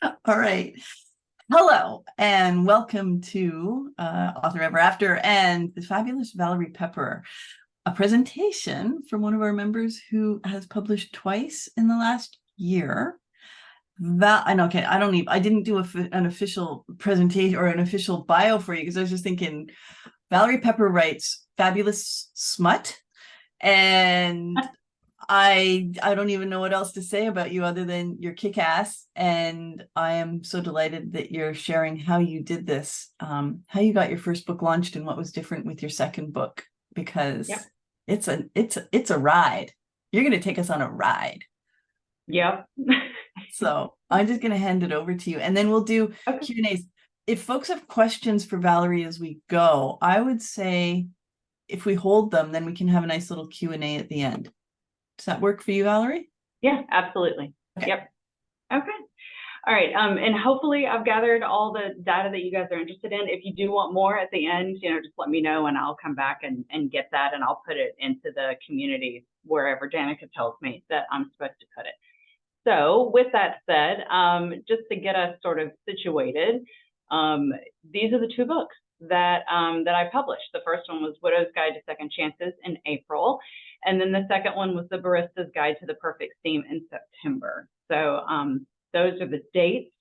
All right. Hello, and welcome to Author Ever After and the fabulous Valerie Pepper, a presentation from one of our members who has published twice in the last year. I didn't do an official presentation or an official bio for you because I was just thinking Valerie Pepper writes fabulous smut, and I don't even know what else to say about you other than you're kick-ass, and I am so delighted that you're sharing how you did this, how you got your first book launched and what was different with your second book, because Yep. it's a ride. You're going to take us on a ride. Yep. So I'm just going to hand it over to you, and then we'll do Okay. Q&As. If folks have questions for Valerie as we go, I would say if we hold them, then we can have a nice little Q&A at the end. Does that work for you, Valerie? Yeah, absolutely. Okay. Yep. Okay. All right. And hopefully I've gathered all the data that you guys are interested in. If you do want more at the end, just let me know and I'll come back and get that, and I'll put it into the community wherever Danica tells me that I'm supposed to put it. So with that said, just to get us sort of situated, these are the two books that I published. The first one was Widow's Guide to Second Chances in April, and then the second one was The Barista's Guide to the Perfect Steam in September. So those are the dates.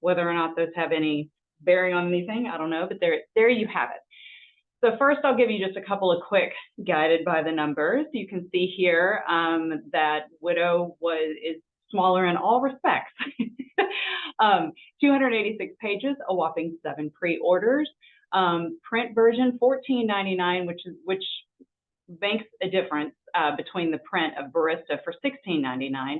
Whether or not those have any bearing on anything, I don't know, but there you have it. So first, I'll give you just a couple of quick guided by the numbers. You can see here that Widow is smaller in all respects. 286 pages, a whopping 7 pre-orders. Print version $14.99, which makes a difference between the print of Barista for $16.99.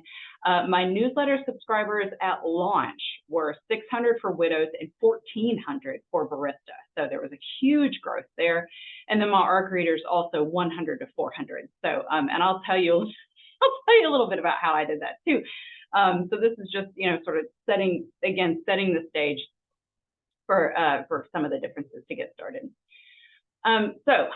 My newsletter subscribers at launch were 600 for Widows and 1,400 for Barista. So there was a huge growth there. And then my ARC readers also 100 to 400. So, and I'll tell you a little bit about how I did that too. So this is just, sort of setting the stage for some of the differences to get started. So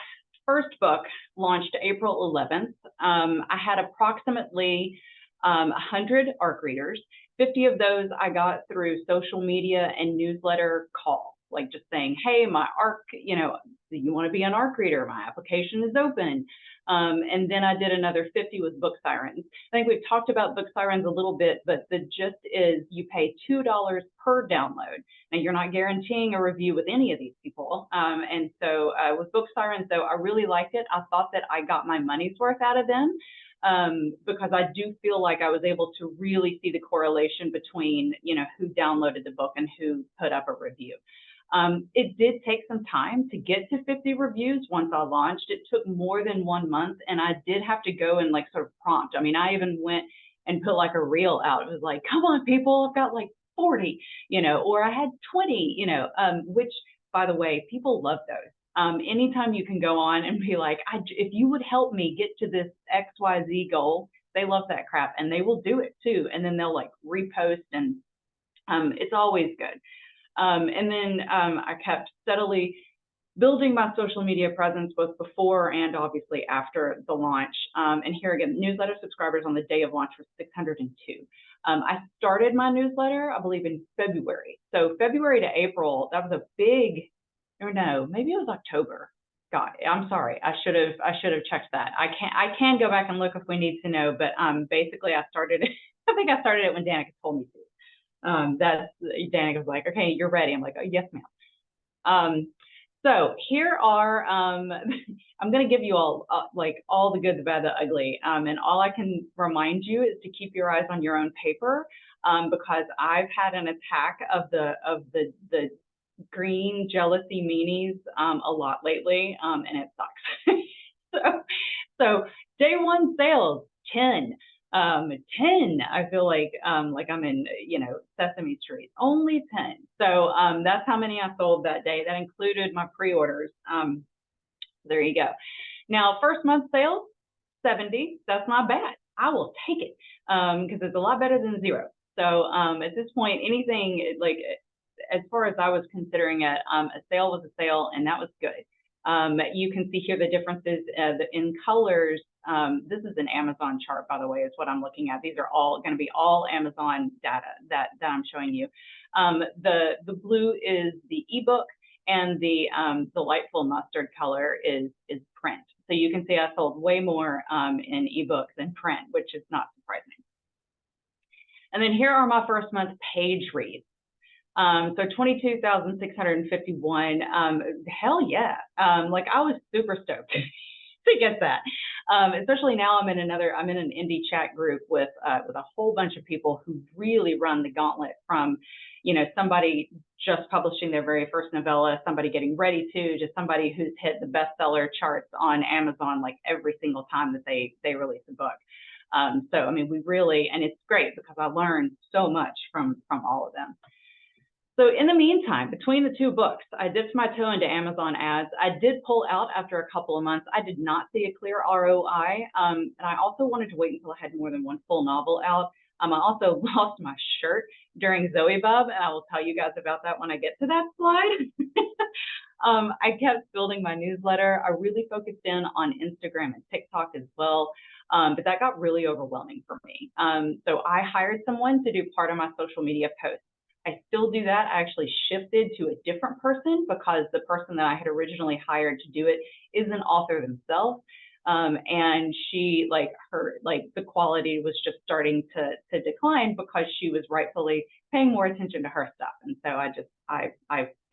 first book launched April 11th. I had approximately 100 ARC readers. 50 of those I got through social media and newsletter calls, like just saying, hey, my ARC, do you want to be an ARC reader? My application is open. And then I did another 50 with Book Sirens. I think we've talked about Book Sirens a little bit, but the gist is you pay $2 per download. Now, you're not guaranteeing a review with any of these people. And so with Book Sirens, though, I really liked it. I thought that I got my money's worth out of them because I do feel like I was able to really see the correlation between, who downloaded the book and who put up a review. It did take some time to get to 50 reviews once I launched. It took more than 1 month, and I did have to go and sort of prompt. I mean, I even went and put a reel out. It was like, come on, people, I've got 40, or I had 20, which, by the way, people love those. Anytime you can go on and be like, if you would help me get to this XYZ goal, they love that crap, and they will do it too. And then they'll repost, and it's always good. And then I kept steadily building my social media presence both before and obviously after the launch. And here again, newsletter subscribers on the day of launch was 602. I started my newsletter, I believe, in February. So February to April, that was a big, or no, maybe it was October. God, I'm sorry. I should have checked that. I can go back and look if we need to know, but basically I started I think I started it when Danica told me to. Danica was like, okay, you're ready. I'm like, oh, yes, ma'am. So here are, I'm going to give you all all the good, the bad, the ugly. And all I can remind you is to keep your eyes on your own paper, because I've had an attack of the green jealousy meanies a lot lately, and it sucks. so day one sales, 10. 10, I feel like I'm in, Sesame Street, only 10. So that's how many I sold that day. That included my pre-orders. There you go. Now, first month sales, 70. That's not bad. I will take it because it's a lot better than 0. So at this point, anything as far as I was considering it, a sale was a sale, and that was good. You can see here the differences in colors. This is an Amazon chart, by the way, is what I'm looking at. These are all going to be all Amazon data that I'm showing you. The blue is the ebook, and the delightful mustard color is print. So you can see I sold way more in ebooks than print, which is not surprising. And then here are my first month page reads. So 22,651. Hell yeah. Like I was super stoked to get that. Especially now I'm in an indie chat group with a whole bunch of people who really run the gauntlet from, you know, somebody just publishing their very first novella, somebody getting ready to somebody who's hit the bestseller charts on Amazon like every single time that they release a book. So I mean, we really, and it's great because I learned so much from all of them. So in the meantime, between the two books, I dipped my toe into Amazon ads. I did pull out after a couple of months. I did not see a clear ROI. And I also wanted to wait until I had more than one full novel out. I also lost my shirt during Zoe Bub, and I will tell you guys about that when I get to that slide. I kept building my newsletter. I really focused in on Instagram and TikTok as well. But that got really overwhelming for me. So I hired someone to do part of my social media posts. I still do that. I actually shifted to a different person because the person that I had originally hired to do it is an author themselves. And she, the quality was just starting to decline because she was rightfully paying more attention to her stuff. And so I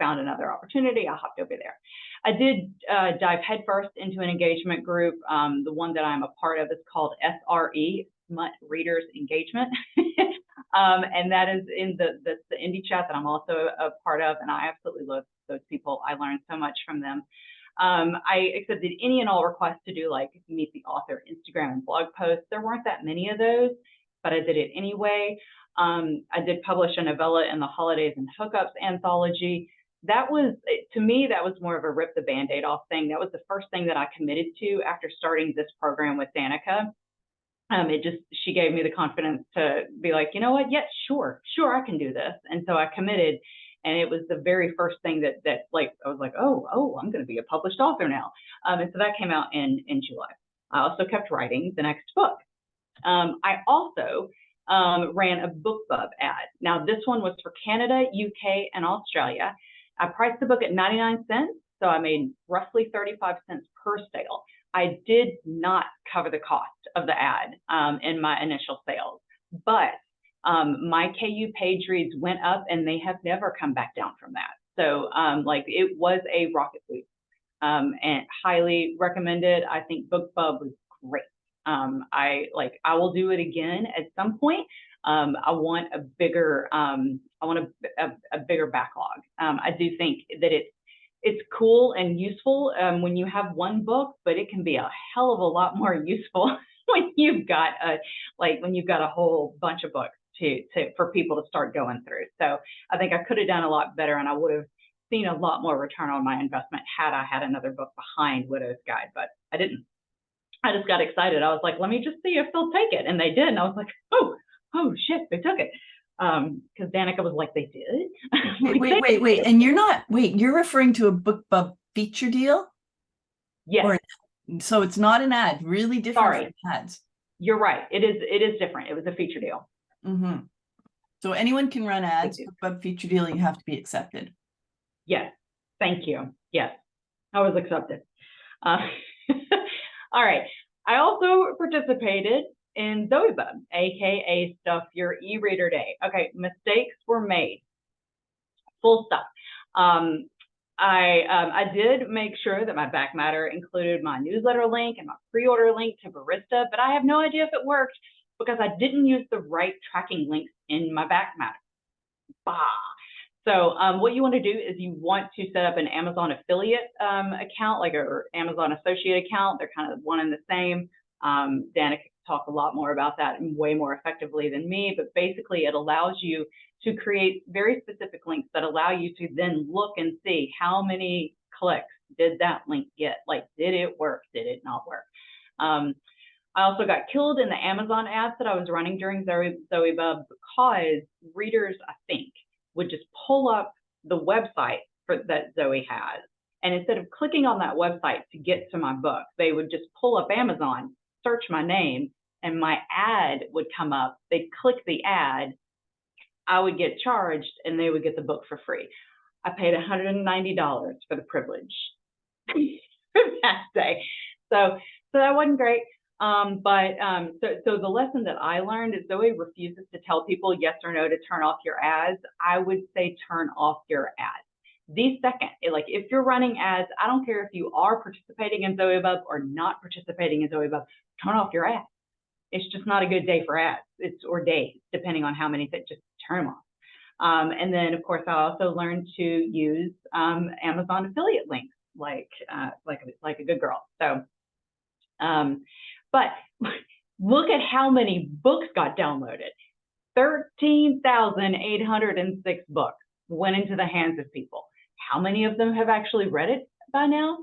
found another opportunity. I hopped over there. I did dive headfirst into an engagement group. The one that I'm a part of is called SRE, Smut Readers Engagement. And that is in the indie chat that I'm also a part of, and I absolutely love those people. I learned so much from them. I accepted any and all requests to do like meet the author Instagram and blog posts. There weren't that many of those, but I did it anyway. I did publish a novella in the Holidays and Hookups anthology. That was, to me, that was more of a rip the Band-Aid off thing. That was the first thing that I committed to after starting this program with Danica. She gave me the confidence to be like, you know what? Yes, sure, I can do this. And so I committed, and it was the very first thing that like, I was like, oh, I'm going to be a published author now. And so that came out in July. I also kept writing the next book. I also ran a BookBub ad. Now this one was for Canada, UK, and Australia. I priced the book at 99 cents. So I made roughly 35 cents per sale. I did not cover the cost of the ad in my initial sales, but my KU page reads went up and they have never come back down from that. So it was a rocket boost and highly recommended. I think BookBub was great. I will do it again at some point. I want a bigger backlog. I do think that it's cool and useful when you have one book, but it can be a hell of a lot more useful when you've got a whole bunch of books for people to start going through. So I think I could have done a lot better, and I would have seen a lot more return on my investment had I had another book behind Widow's Guide, but I didn't. I just got excited. I was like, let me just see if they'll take it, and they did. And I was like, oh shit, they took it. Because Danica was like, they did. Wait. And you're referring to a BookBub feature deal? Yes. So it's not an ad, really different from ads. You're right. It is different. It was a feature deal. Mm-hmm. So anyone can run ads. BookBub feature deal, you have to be accepted. Yes. Thank you. Yes. I was accepted. All right. I also participated in Zoe Bub, aka Stuff Your E-Reader Day. Okay, mistakes were made. Full stop. I did make sure that my back matter included my newsletter link and my pre-order link to Barista, but I have no idea if it worked because I didn't use the right tracking links in my back matter. Bah. So what you want to do is you want to set up an Amazon affiliate account, like an Amazon associate account. They're kind of one and the same. Danica can talk a lot more about that and way more effectively than me, but basically it allows you to create very specific links that allow you to then look and see how many clicks did that link get? Like, did it work? Did it not work? I also got killed in the Amazon ads that I was running during Zoe Bub because readers, I think, would just pull up the website that Zoe has And instead of clicking on that website to get to my book, they would just pull up Amazon, search my name, and my ad would come up. They'd click the ad, I would get charged, and they would get the book for free. I paid $190 for the privilege that day. So that wasn't great. So the lesson that I learned is Zoe refuses to tell people yes or no to turn off your ads. I would say turn off your ads. The second, like if you're running ads, I don't care if you are participating in ZoeBub or not participating in ZoeBub, turn off your ads. It's just not a good day for ads. Or days, depending on how many, just turn them off. And then, of course, I also learned to use Amazon affiliate links, like a good girl. So, but look at how many books got downloaded. 13,806 books went into the hands of people. How many of them have actually read it by now?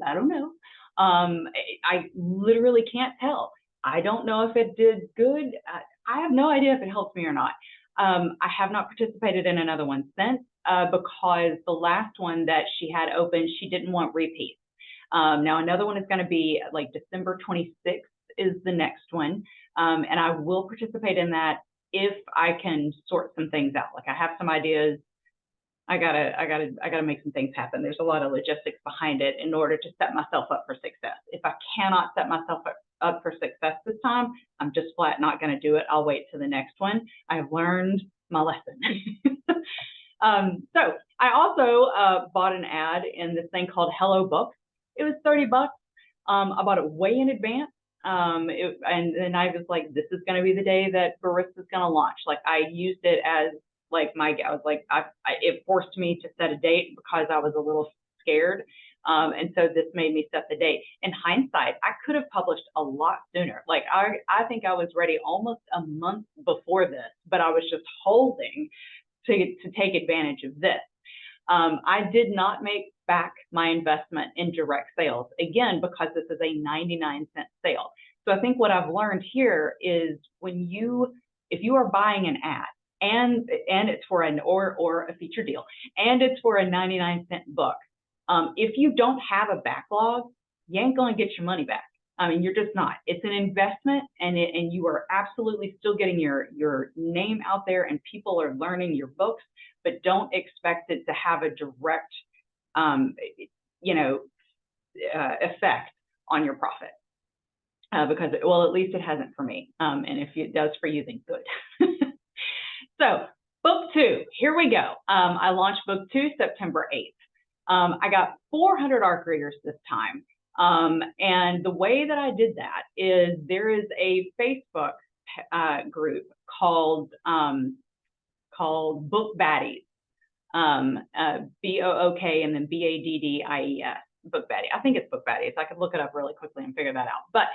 I don't know. I literally can't tell. I don't know if it did good. I have no idea if it helped me or not. I have not participated in another one since because the last one that she had open, she didn't want repeats. Now another one is going to be like December 26th is the next one. And I will participate in that if I can sort some things out. Like I have some ideas. I gotta make some things happen. There's a lot of logistics behind it in order to set myself up for success. If I cannot set myself up for success this time, I'm just flat not going to do it. I'll wait to the next one. I've learned my lesson. So I also bought an ad in this thing called Hello Books. It was $30. I bought it way in advance. And then I was like, this is going to be the day that Barista's going to launch. Like I used it as like it forced me to set a date because I was a little scared. And so this made me set the date. In hindsight, I could have published a lot sooner. Like I think I was ready almost a month before this, but I was just holding to take advantage of this. I did not make back my investment in direct sales, again, because this is a 99-cent sale. So I think what I've learned here is if you are buying an ad, and it's for or a feature deal, and it's for a 99-cent book. If you don't have a backlog, you ain't going to get your money back. I mean, you're just not. It's an investment, and you are absolutely still getting your name out there, and people are learning your books, but don't expect it to have a direct, effect on your profit. Because, well, at least it hasn't for me. And if it does for you, then good. So book 2, here we go. I launched book 2 September 8th. I got 400 ARC readers this time. And the way that I did that is there is a Facebook group called Book Baddies, BOOK and then BADDIES, Book Baddie. I think it's Book Baddies. I could look it up really quickly and figure that out. But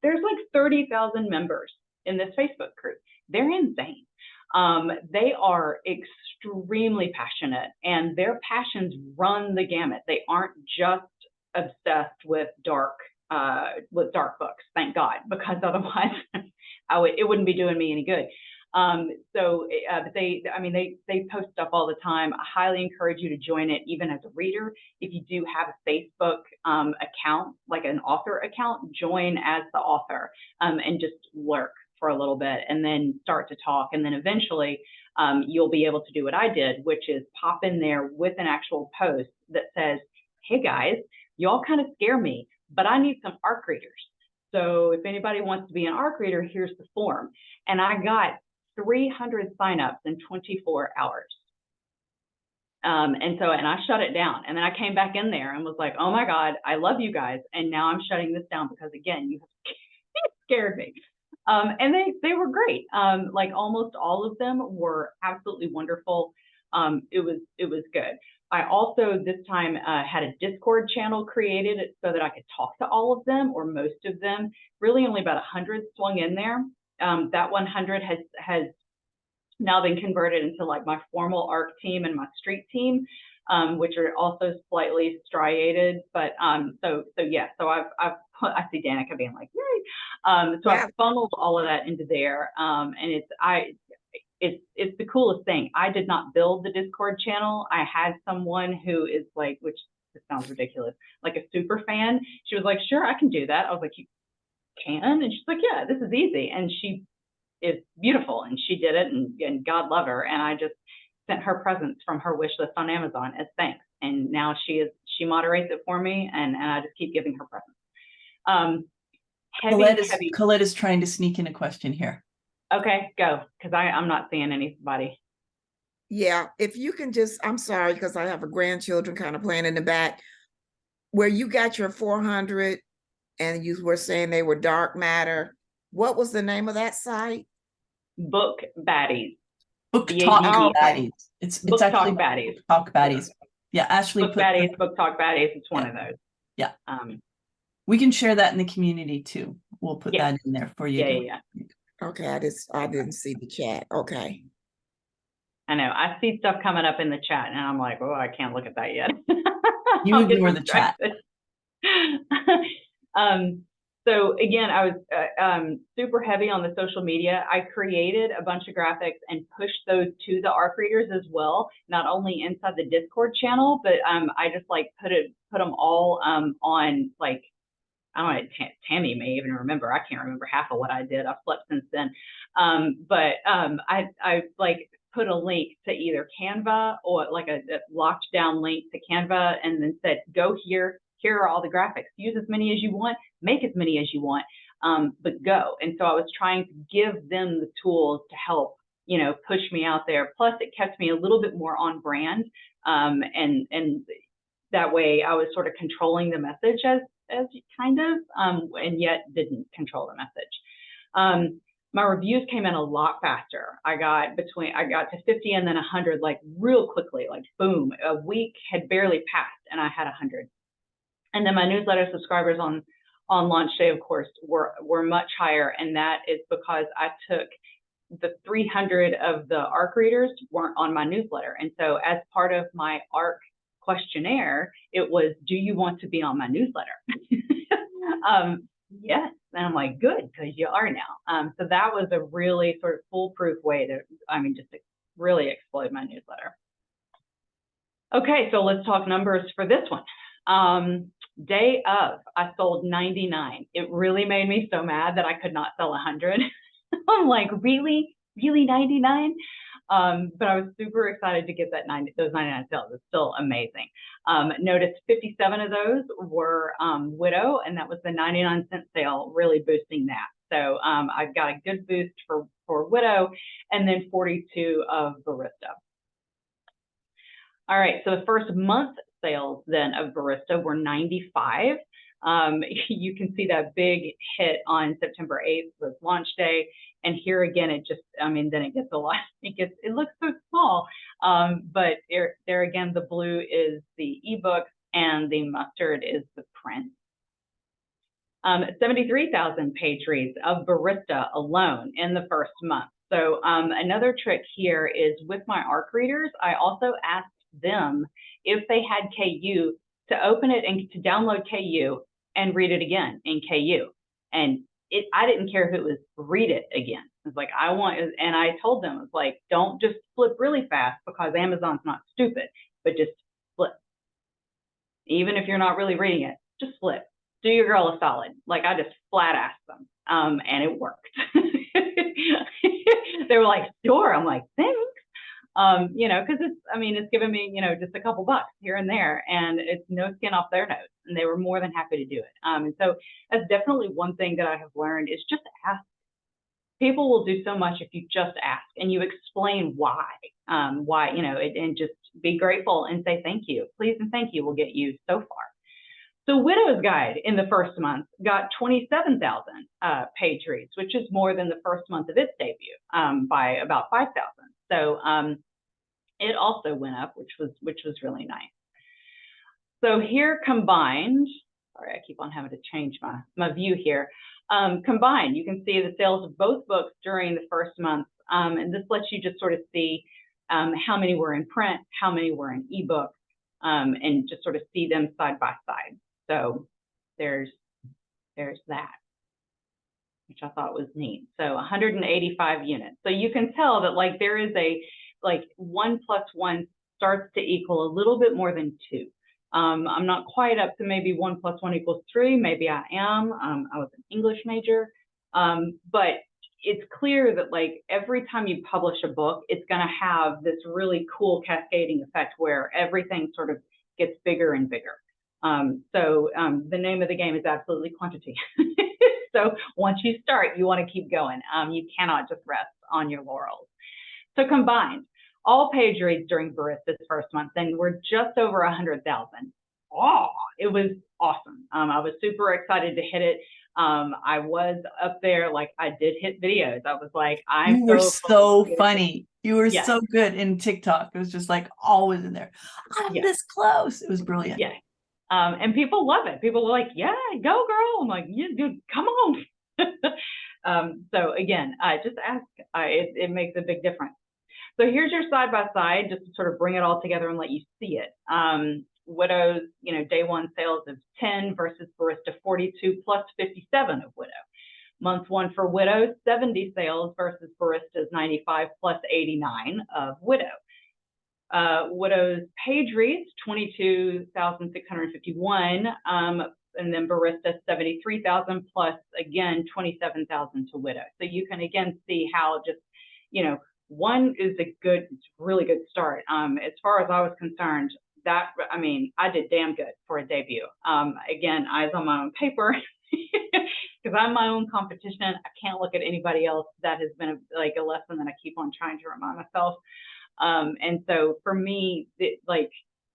there's like 30,000 members in this Facebook group. They're insane. They are extremely passionate, and their passions run the gamut. They aren't just obsessed with dark books, thank God, because otherwise it wouldn't be doing me any good. But they post stuff all the time. I highly encourage you to join it, even as a reader. If you do have a Facebook account, like an author account, join as the author and just lurk for a little bit, and then start to talk, and then eventually you'll be able to do what I did, which is pop in there with an actual post that says, hey guys, y'all kind of scare me, but I need some ARC readers. So if anybody wants to be an ARC reader, here's the form. And I got 300 signups in 24 hours. And I shut it down. And then I came back in there and was like, oh my God, I love you guys. And now I'm shutting this down because, again, you have scared me. And they were great. Like almost all of them were absolutely wonderful. It was good. I also this time had a Discord channel created so that I could talk to all of them, or most of them. Really only about 100 swung in there. That 100 has now been converted into like my formal ARC team and my street team, which are also slightly striated. But so I see Danica being like, yay. So yeah. I funneled all of that into there. And it's the coolest thing. I did not build the Discord channel. I had someone who is like, which this sounds ridiculous, like a super fan. She was like, sure, I can do that. I was like, you can? And she's like, yeah, this is easy. And she is beautiful, and she did it, and God love her. And I just sent her presents from her wish list on Amazon as thanks. And now she moderates it for me, and I just keep giving her presents. Heavy. Colette is trying to sneak in a question here. Okay, go, because I'm not seeing anybody. Yeah, if you can just, I'm sorry, because I have a grandchildren kind of playing in the back, where you got your 400 and you were saying they were dark matter. What was the name of that site? Book Baddies. Book Talk Baddies. It's Book actually Talk Baddies. Talk Baddies. Yeah, Ashley Book Baddies, Book Talk Baddies. It's one of those. Yeah. We can share that in the community too. We'll put that in there for you. Yeah. Okay, I didn't see the chat. Okay. I know. I see stuff coming up in the chat, and I'm like, oh, I can't look at that yet. You ignore the chat. So again, I was super heavy on the social media. I created a bunch of graphics and pushed those to the ARC readers as well, not only inside the Discord channel, but I just like put them all on, like, I don't know, Tammy may even remember. I can't remember half of what I did. I've slept since then. But I like put a link to either Canva or like a locked down link to Canva, and then said, go here. Here are all the graphics. Use as many as you want, make as many as you want, but go. And so I was trying to give them the tools to help, push me out there. Plus, it kept me a little bit more on brand, and that way I was sort of controlling the message as kind of, and yet didn't control the message. My reviews came in a lot faster. I got to 50 and then 100 like real quickly, like boom. A week had barely passed and I had 100. And then my newsletter subscribers on launch day, of course, were much higher, and that is because I took the 300 of the ARC readers weren't on my newsletter, and so as part of my ARC questionnaire, it was, do you want to be on my newsletter? Yes, and I'm like, good, because you are now. So that was a really sort of foolproof way to, just to really explode my newsletter. Okay, so let's talk numbers for this one. Day of, I sold 99. It really made me so mad that I could not sell 100. I'm like, really 99? But I was super excited to get those 99 sales. It's still amazing. Notice 57 of those were Widow, and that was the 99-cent sale, really boosting that. So I got a good boost for Widow, and then 42 of Barista. All right, so the first month sales then of Barista were 95. You can see that big hit on September 8th was launch day. And here again, it just, then it gets a lot, it looks so small. But there again, the blue is the ebook and the mustard is the print. 73,000 page reads of Barista alone in the first month. So another trick here is with my ARC readers, I also asked them if they had KU to open it and to download KU and read it again in KU. And I didn't care if it was read it again. It's like, and I told them, it's like, don't just flip really fast because Amazon's not stupid, but just flip. Even if you're not really reading it, just flip. Do your girl a solid. Like, I just flat asked them, and it worked. They were like, sure. I'm like, thanks. Because it's given me, just a couple bucks here and there, and it's no skin off their nose, and they were more than happy to do it. And so that's definitely one thing that I have learned is just ask. People will do so much if you just ask and you explain why, and just be grateful and say thank you. Please and thank you will get you so far. So Widow's Guide in the first month got 27,000 page reads, which is more than the first month of its debut by about 5,000. So it also went up, which was really nice. So here combined, sorry, I keep on having to change my view here. Combined, you can see the sales of both books during the first month, and this lets you just sort of see how many were in print, how many were in ebook, and just sort of see them side by side. So there's that, which I thought was neat. So 185 units. So you can tell that like there is 1 + 1 starts to equal a little bit more than 2. I'm not quite up to maybe 1 + 1 = 3. Maybe I am. I was an English major. But it's clear that like every time you publish a book, it's going to have this really cool cascading effect where everything sort of gets bigger and bigger. So the name of the game is absolutely quantity. So once you start, you want to keep going. You cannot just rest on your laurels. So combined, all page reads during Barista's first month, then we're just over 100,000. Oh, it was awesome. I was super excited to hit it. I was up there, like I did hit videos. I was like, You were so funny. You were so good in TikTok. It was just like always in there. I'm this close. It was brilliant. Yeah. And people love it. People are like, yeah, go girl. I'm like, yeah, dude, come on. So again, just ask. It makes a big difference. So here's your side by side, just to sort of bring it all together and let you see it. Widows, day one sales of 10 versus Barista 42 plus 57 of Widow. Month one for Widow, 70 sales versus Barista's 95 plus 89 of Widow. Widow's page reads 22,651, and then Barista 73,000 plus again 27,000 to Widow. So you can again see how just one is a really good start. As far as I was concerned, I did damn good for a debut. Again, eyes on my own paper because I'm my own competition. I can't look at anybody else. That has been a lesson that I keep on trying to remind myself. And so for me,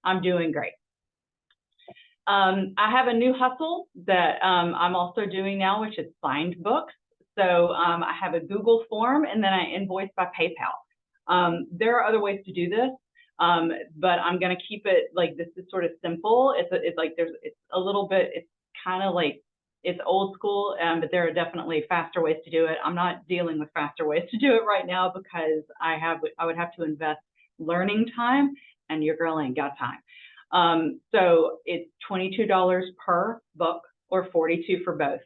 I'm doing great. I have a new hustle that I'm also doing now, which is signed books. So I have a Google form and then I invoice by PayPal. There are other ways to do this, but I'm going to keep it this is sort of simple. It's a little bit, it's kind of like, it's old school, but there are definitely faster ways to do it. I'm not dealing with faster ways to do it right now because I would have to invest learning time, and your girl ain't got time. So it's $22 per book or $42 for both.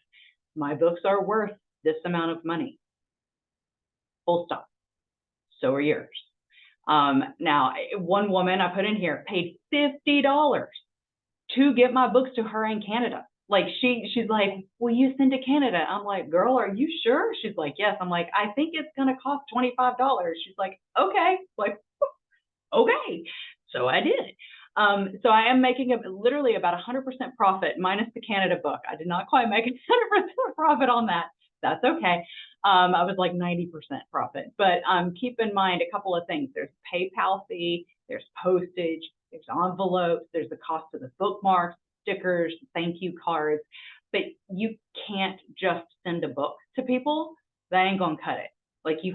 My books are worth this amount of money. Full stop. So are yours. Now, one woman I put in here paid $50 to get my books to her in Canada. Like she's like, will you send to Canada? I'm like, girl, are you sure? She's like, yes. I'm like, I think it's gonna cost $25. She's like, okay. Like, okay. So I did. So I am making literally about 100% profit minus the Canada book. I did not quite make 100% profit on that. That's okay. I was like 90% profit. But keep in mind a couple of things. There's PayPal fee, there's postage, there's envelopes, there's the cost of the bookmarks, stickers, thank you cards, but you can't just send a book to people. That ain't gonna cut it. Like you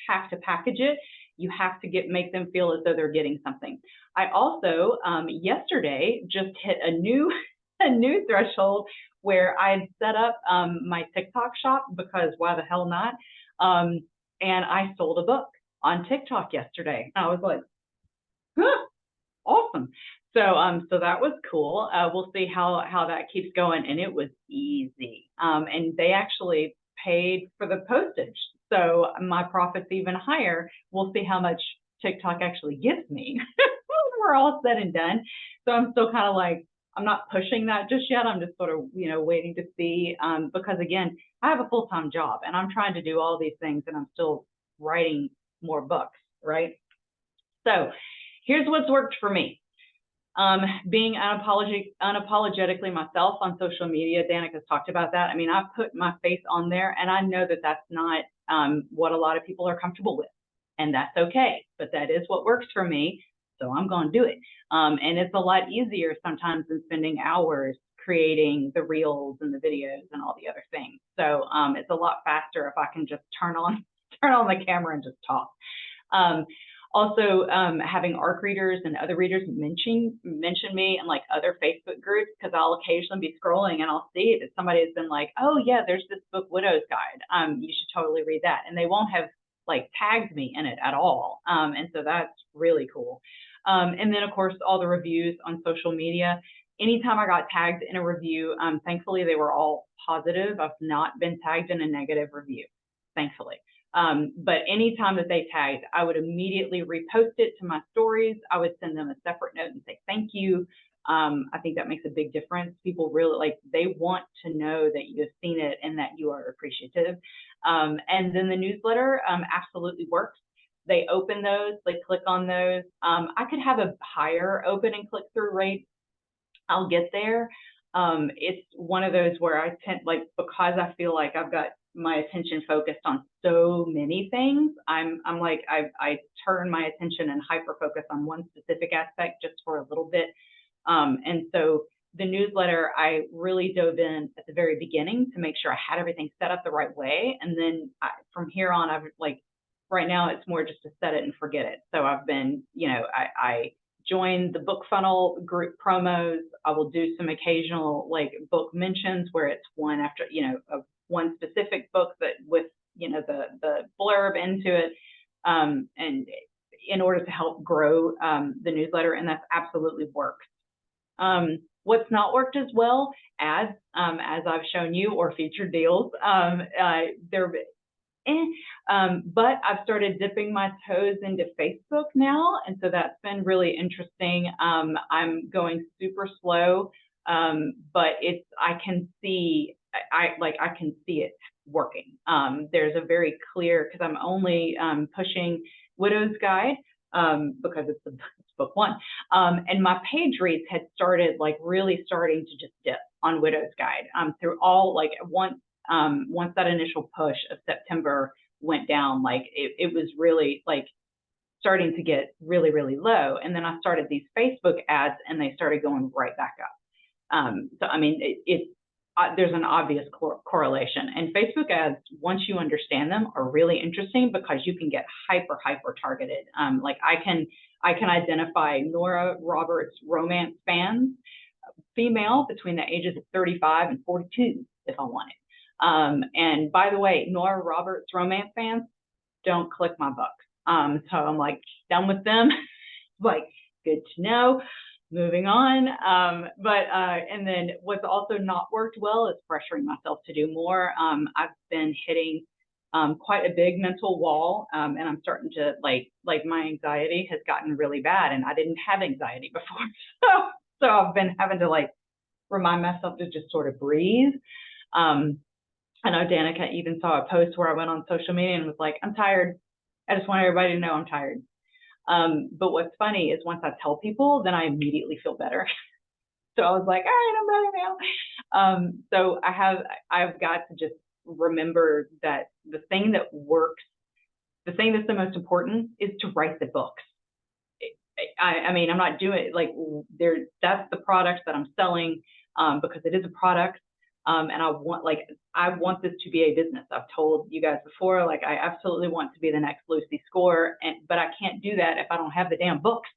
have to package it. You have to make them feel as though they're getting something. I also yesterday just hit a new threshold where I had set up my TikTok shop because why the hell not? And I sold a book on TikTok yesterday. I was like, huh, awesome. So that was cool. We'll see how that keeps going, and it was easy. And they actually paid for the postage, so my profit's even higher. We'll see how much TikTok actually gives me when we're all said and done. So I'm still kind of like, I'm not pushing that just yet. I'm just sort of waiting to see because again, I have a full-time job and I'm trying to do all these things, and I'm still writing more books, right? So here's what's worked for me. Being unapologetically myself on social media. Danica's talked about that. I mean, I put my face on there, and I know that that's not what a lot of people are comfortable with, and that's okay. But that is what works for me, so I'm going to do it. And it's a lot easier sometimes than spending hours creating the reels and the videos and all the other things. So it's a lot faster if I can just turn on the camera and just talk. Also, having ARC readers and other readers mention me in like other Facebook groups, because I'll occasionally be scrolling and I'll see that somebody has been like, oh yeah, there's this book Widow's Guide. You should totally read that. And they won't have like tagged me in it at all. And so that's really cool. And then of course, all the reviews on social media. Anytime I got tagged in a review, thankfully they were all positive. I've not been tagged in a negative review, thankfully. But anytime that they tagged, I would immediately repost it to my stories. I would send them a separate note and say thank you. I think that makes a big difference. People really like, they want to know that you have seen it and that you are appreciative. And then the newsletter absolutely works. They open those, they click on those. I could have a higher open and click through rate. I'll get there. It's one of those where I tend, like, because I feel like I've got my attention focused on so many things, I'm like, I turn my attention and hyper focus on one specific aspect just for a little bit. And so the newsletter, I really dove in at the very beginning to make sure I had everything set up the right way. And then from here on, I've like, right now it's more just to set it and forget it. So I've been, you know, I joined the book funnel group promos. I will do some occasional like book mentions where it's one after, you know, of one specific book that with, you know, the blurb into it, and in order to help grow the newsletter, and that's absolutely worked. What's not worked as well, ads, as I've shown you, or featured deals. But I've started dipping my toes into Facebook now, and so that's been really interesting. I'm going super slow, but I can see it working. There's a very clear, because I'm only pushing Widow's Guide because it's book one, and my page reads had started like really starting to just dip on Widow's Guide through all, like, once that initial push of September went down, like it was really like starting to get really, really low. And then I started these Facebook ads and they started going right back up. So, I mean, there's an obvious correlation. And Facebook ads, once you understand them, are really interesting because you can get hyper targeted. Like I can identify Nora Roberts romance fans, female between the ages of 35 and 42 if I want it. And by the way, Nora Roberts romance fans don't click my books. So I'm like done with them. Like, good to know. Moving on. And then what's also not worked well is pressuring myself to do more. I've been hitting quite a big mental wall, and I'm starting to like my anxiety has gotten really bad, and I didn't have anxiety before. So I've been having to like remind myself to just sort of breathe. I know Danica even saw a post where I went on social media and was like, I'm tired. I just want everybody to know I'm tired. But what's funny is once I tell people, then I immediately feel better. So I was like, all right, I'm better now. So I've got to just remember that the thing that works, the thing that's the most important is to write the books. I mean, I'm not doing like that's the product that I'm selling because it is a product. And I want this to be a business. I've told you guys before, like I absolutely want to be the next Lucy Score, but I can't do that if I don't have the damn books.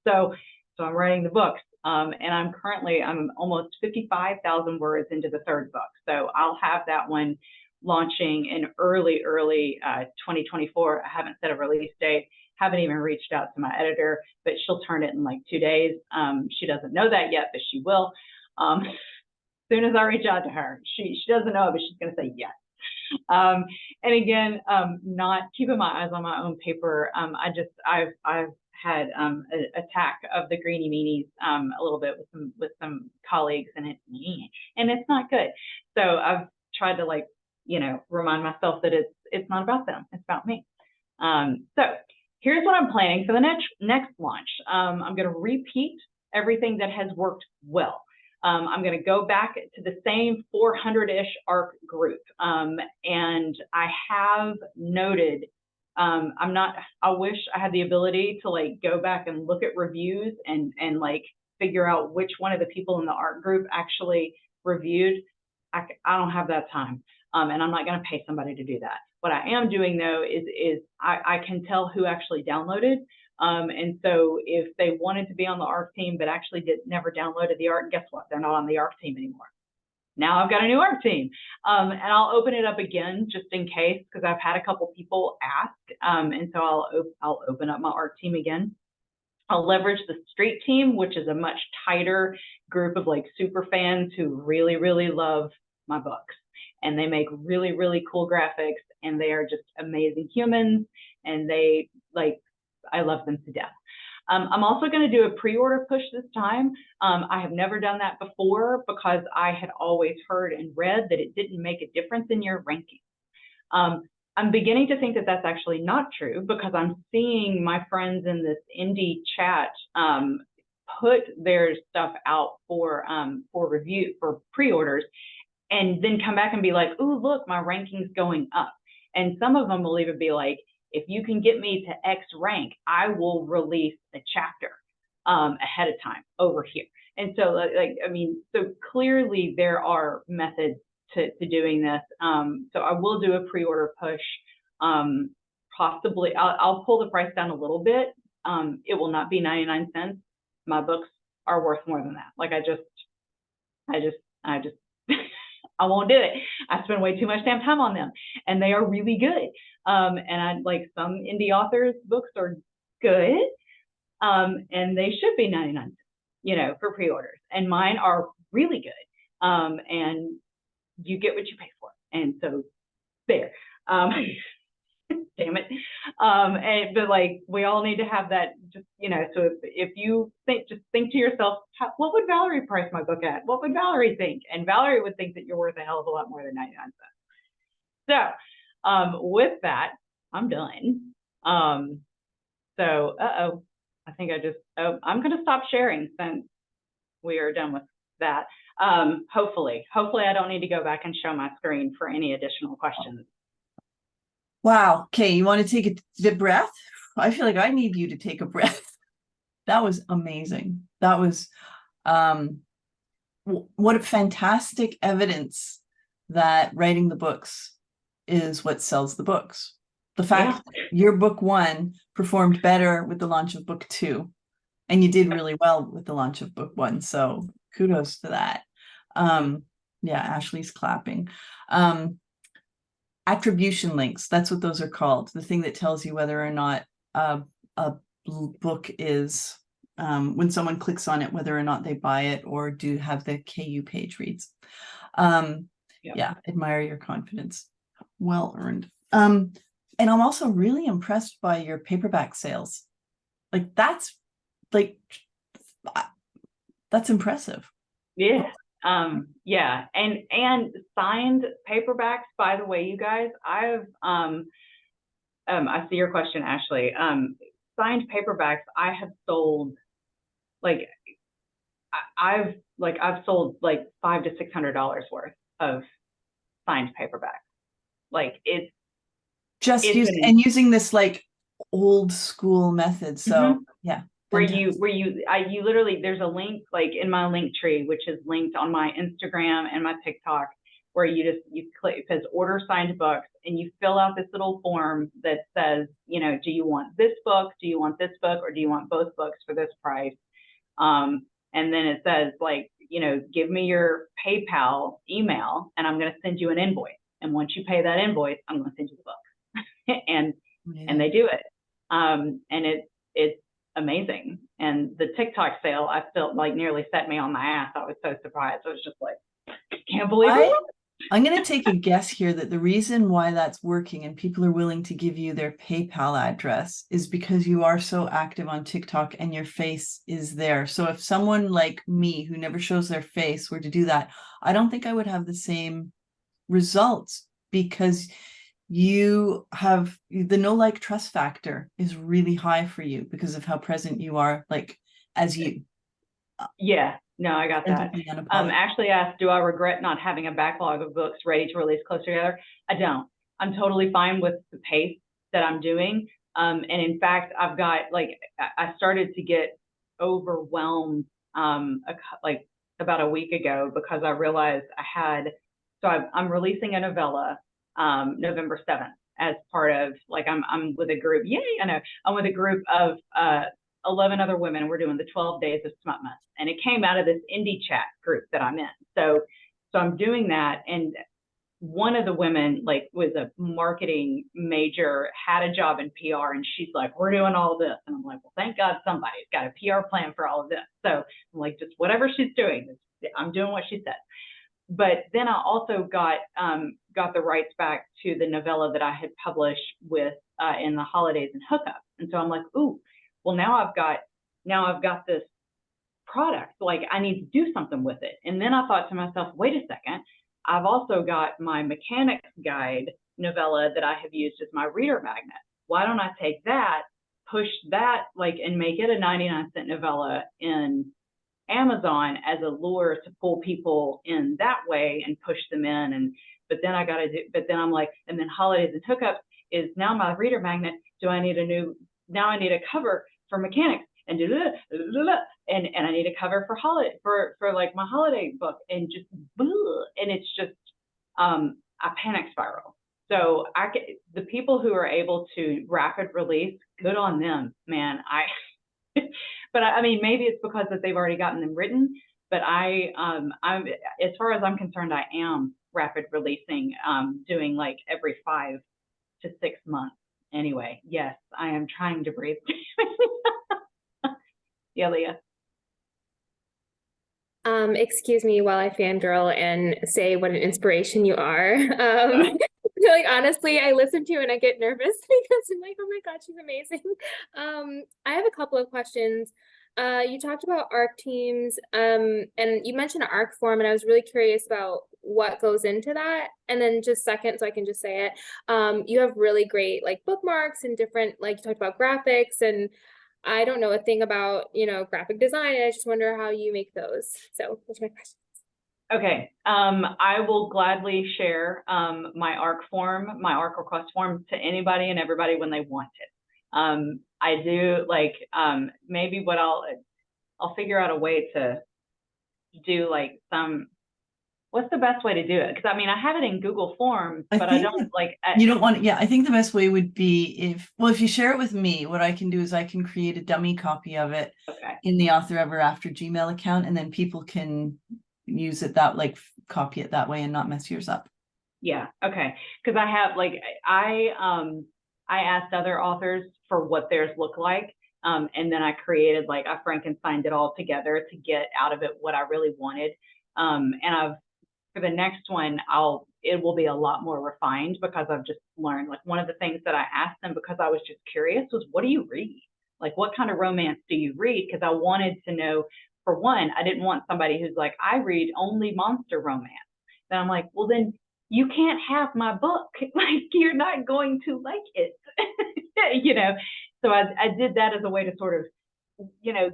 So I'm writing the books, and I'm almost 55,000 words into the third book. So I'll have that one launching in early 2024. I haven't set a release date. Haven't even reached out to my editor, but she'll turn it in like 2 days. She doesn't know that yet, but she will. Soon as I reach out to her, she doesn't know, but she's going to say yes. And again, not keeping my eyes on my own paper. I've had an attack of the greeny meanies a little bit with some colleagues, and it's not good. So I've tried to remind myself that it's not about them, it's about me. So here's what I'm planning for the next launch. I'm going to repeat everything that has worked well. I'm going to go back to the same 400-ish ARC group. And I have noted, I wish I had the ability to go back and look at reviews and figure out which one of the people in the ARC group actually reviewed. I don't have that time. And I'm not going to pay somebody to do that. What I am doing though is I can tell who actually downloaded. And so if they wanted to be on the ARC team, but actually never downloaded the ARC, guess what? They're not on the ARC team anymore. Now I've got a new ARC team. And I'll open it up again just in case, because I've had a couple people ask. And so I'll open up my ARC team again. I'll leverage the street team, which is a much tighter group of super fans who really, really love my books. And they make really, really cool graphics, and they are just amazing humans, and they I love them to death. I'm also going to do a pre-order push this time. I have never done that before because I had always heard and read that it didn't make a difference in your ranking. I'm beginning to think that that's actually not true, because I'm seeing my friends in this indie chat put their stuff out for review, for pre-orders, and then come back and be like, "Ooh, look, my ranking's going up." And some of them will even be like, "If you can get me to X rank, I will release a chapter ahead of time over here." And so, I mean, so clearly there are methods to doing this. So I will do a pre-order push. Possibly, I'll pull the price down a little bit. It will not be 99 cents. My books are worth more than that. Like I just I won't do it. I spend way too much damn time on them, and they are really good. And I like, some indie authors' books are good, and they should be 99 cents, you know, for pre-orders. And mine are really good. And you get what you pay for. And so there. Damn it. But like, we all need to have that, just, you know, so if you think, just think to yourself, what would Valerie price my book at? What would Valerie think? And Valerie would think that you're worth a hell of a lot more than 99 cents. So with that, I'm done. So, I think I'm going to stop sharing since we are done with that. Hopefully I don't need to go back and show my screen for any additional questions. Wow. Okay, you want to take a deep breath? I feel like I need you to take a breath. That was amazing. That was what a fantastic evidence that writing the books is what sells the books. The fact your book 1 performed better with the launch of book 2, and you did really well with the launch of book 1. So kudos to that. Yeah, Ashley's clapping. Attribution links, that's what those are called. The thing that tells you whether or not a book is, when someone clicks on it, whether or not they buy it or do have the KU page reads. Yeah, admire your confidence. Well earned. And I'm also really impressed by your paperback sales. Like that's impressive. Yeah. Yeah. And signed paperbacks, by the way, you guys, I see your question, Ashley. Signed paperbacks, I have sold I've sold like $500 to $600 worth of signed paperbacks. Like it's just using this like old school method. So yeah. Where you literally, there's a link like in my link tree, which is linked on my Instagram and my TikTok, where you click, it says order signed books, and you fill out this little form that says, you know, do you want this book? Do you want this book? Or do you want both books for this price? And then it says, like, you know, give me your PayPal email and I'm going to send you an invoice. And once you pay that invoice, I'm going to send you the book. and they do it. And it's amazing. And the TikTok sale, I felt like nearly set me on my ass. I was so surprised. I was just like, can't believe it. I'm going to take a guess here that the reason why that's working and people are willing to give you their PayPal address is because you are so active on TikTok and your face is there. So if someone like me who never shows their face were to do that, I don't think I would have the same results, because you have the no like trust factor is really high for you because of how present you are, like as you. Yeah, no, I got that. Ashley asked, do I regret not having a backlog of books ready to release closer together? I don't. I'm totally fine with the pace that I'm doing. And in fact, I've got I started to get overwhelmed like about a week ago, because I realized I'm releasing a novella November 7th as part of I'm with a group. Yay, I know. I'm with a group of 11 other women. We're doing the 12 days of Smut Month, and it came out of this indie chat group that I'm in. So I'm doing that, and one of the women was a marketing major, had a job in PR, and she's like, we're doing all of this, and I'm like, well, thank God somebody's got a PR plan for all of this. So I'm like, just whatever she's doing, I'm doing what she said. but then I also got the rights back to the novella that I had published with in the Holidays and Hookups. And so I'm like, ooh, well, now I've got this product, like I need to do something with it. And then I thought to myself, wait a second, I've also got my Mechanics Guide novella that I have used as my reader magnet. Why don't I take that, push that, like, and make it a 99-cent novella in Amazon as a lure to pull people in that way and push them in. And but then I'm like, and then Holidays and Hookups is now my reader magnet. Do I need now I need a cover for Mechanics, and and I need a cover for like my holiday book, and just and it's just a panic spiral. So the people who are able to rapid release, good on them, man. But I mean, maybe it's because that they've already gotten them written. But I'm as far as I'm concerned, I am rapid releasing, doing like every 5 to 6 months. Anyway, yes, I am trying to breathe. Yeah, Leah. Excuse me while I fangirl and say what an inspiration you are. Like, honestly, I listen to you and I get nervous because I'm like, oh my God, she's amazing. I have a couple of questions. You talked about ARC teams, and you mentioned ARC form, and I was really curious about what goes into that. And then just second, so I can just say it, you have really great like bookmarks and different, like you talked about graphics, and I don't know a thing about, graphic design. I just wonder how you make those. So those are my questions. Okay, I will gladly share my ARC request form to anybody and everybody when they want it. I do like maybe what I'll figure out a way to do like what's the best way to do it? Because I mean, I have it in Google Forms, but I don't like. You don't want. Yeah, I think the best way would be if you share it with me. What I can do is I can create a dummy copy of it in the Author Ever After Gmail account, and then people can use it copy it that way and not mess yours up. Yeah. Okay. Because I have I asked other authors for what theirs look like, and then I created I Frankensteined it all together to get out of it what I really wanted. And for the next one, it will be a lot more refined because I've just learned, one of the things that I asked them because I was just curious was, what do you read? Like, what kind of romance do you read? Because I wanted to know, for one, I didn't want somebody who's like, I read only monster romance. Then I'm like, well, then you can't have my book. Like, you're not going to like it, So I did that as a way to sort of,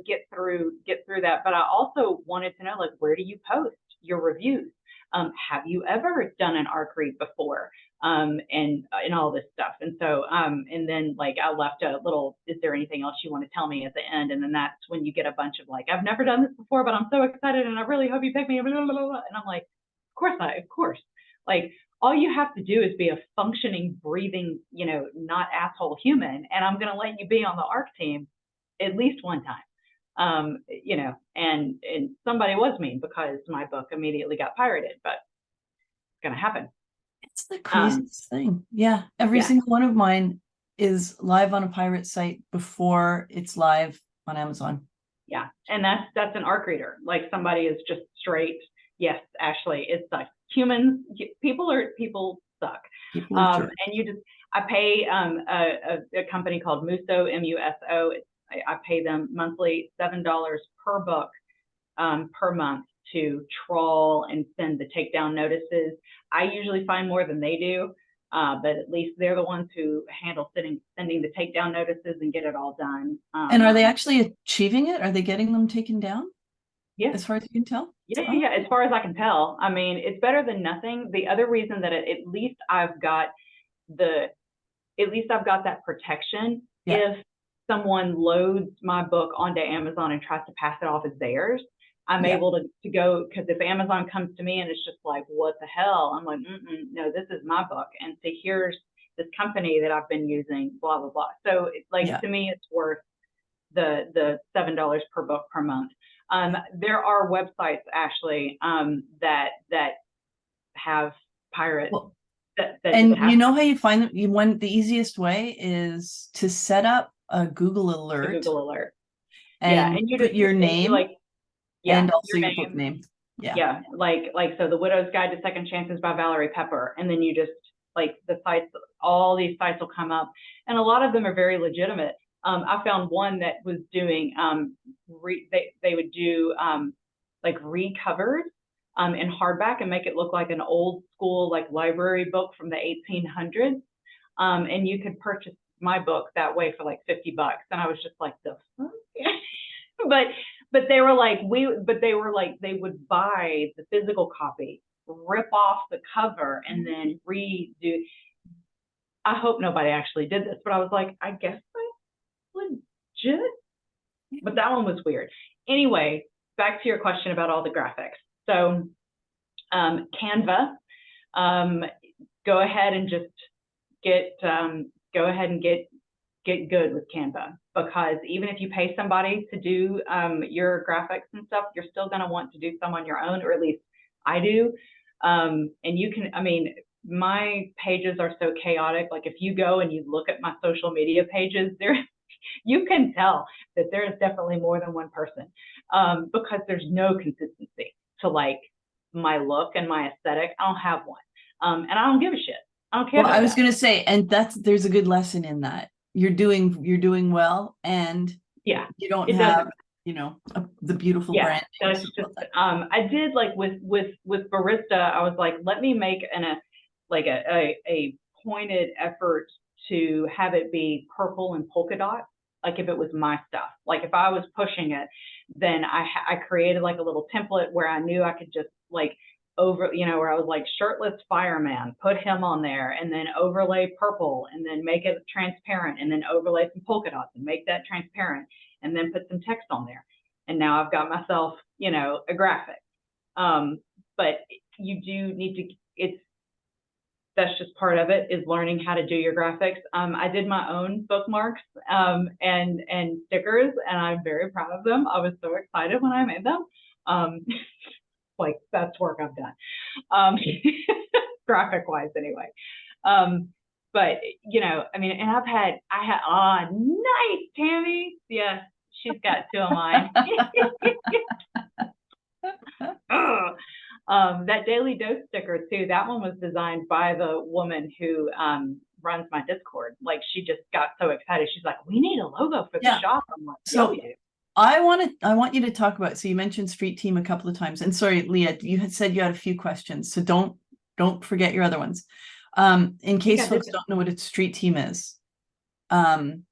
get through that. But I also wanted to know, where do you post your reviews? Have you ever done an ARC read before? And all this stuff. And so, and then I left a little, is there anything else you want to tell me at the end? And then that's when you get a bunch of I've never done this before, but I'm so excited and I really hope you pick me. Blah, blah, blah, blah. And I'm like, of course. All you have to do is be a functioning, breathing, not asshole human. And I'm going to let you be on the ARC team at least one time. And somebody was mean because my book immediately got pirated, but it's going to happen. It's the craziest thing. Yeah. Every single one of mine is live on a pirate site before it's live on Amazon. Yeah. And that's an ARC reader. Somebody is just straight. Yes, Ashley, it sucks. People suck. And I pay a company called Muso, MUSO. I pay them monthly $7 per book per month to trawl and send the takedown notices. I usually find more than they do, but at least they're the ones who handle sending the takedown notices and get it all done. And are they actually achieving it? Are they getting them taken down? Yeah. As far as you can tell? Yeah. As far as I can tell. I mean, it's better than nothing. The other reason that at least I've got that protection. Yeah. If someone loads my book onto Amazon and tries to pass it off as theirs, I'm able to go, because if Amazon comes to me and it's just like, what the hell? I'm like, no, this is my book. And so here's this company that I've been using, blah, blah, blah. So to me, it's worth the $7 per book per month. There are websites, Ashley, that have pirates. Well, you know how you find them? The easiest way is to set up a Google alert. And you put your name and also your book name. Yeah, like so The Widow's Guide to Second Chances by Valerie Pepper. And then you just like the sites, all these sites will come up, and a lot of them are very legitimate. I found one that was doing they would do like recovers in hardback and make it look like an old school like library book from the 1800s. And you could purchase my book that way for like $50. And I was just like, the fuck? but they were like, they would buy the physical copy, rip off the cover, and then redo. I hope nobody actually did this, but I was like, I guess that's legit. But that one was weird. Anyway, back to your question about all the graphics. So Canva, go ahead and just get good with Canva, because even if you pay somebody to do your graphics and stuff, you're still going to want to do some on your own, or at least I do. And you can, I mean, my pages are so chaotic. Like if you go and you look at my social media pages, you can tell that there is definitely more than one person, because there's no consistency to like my look and my aesthetic. I don't have one. And I don't give a shit. I don't care. Well, I was going to say, and there's a good lesson in that. You're doing well, and yeah, you don't have, the beautiful brand. That's just, I did like with Barista, I was like, let me make a pointed effort to have it be purple and polka dots. Like if it was my stuff, like if I was pushing it, then I created like a little template where I knew I could just like where I was like shirtless fireman, put him on there, and then overlay purple, and then make it transparent, and then overlay some polka dots and make that transparent, and then put some text on there. And now I've got myself, a graphic. But you do need to, that's just part of it, is learning how to do your graphics. I did my own bookmarks and stickers, and I'm very proud of them. I was so excited when I made them. Like best work I've done, graphic wise anyway. But I mean, and I had nice, Tammy. Yeah, she's got two of mine. That Daily Dose sticker too, that one was designed by the woman who runs my Discord. Like she just got so excited. She's like, we need a logo for the shop. I'm like, yeah, we do. I want you to talk about, so you mentioned Street Team a couple of times, and sorry, Leah, you had said you had a few questions, so don't forget your other ones. In case folks don't know what a Street Team is. So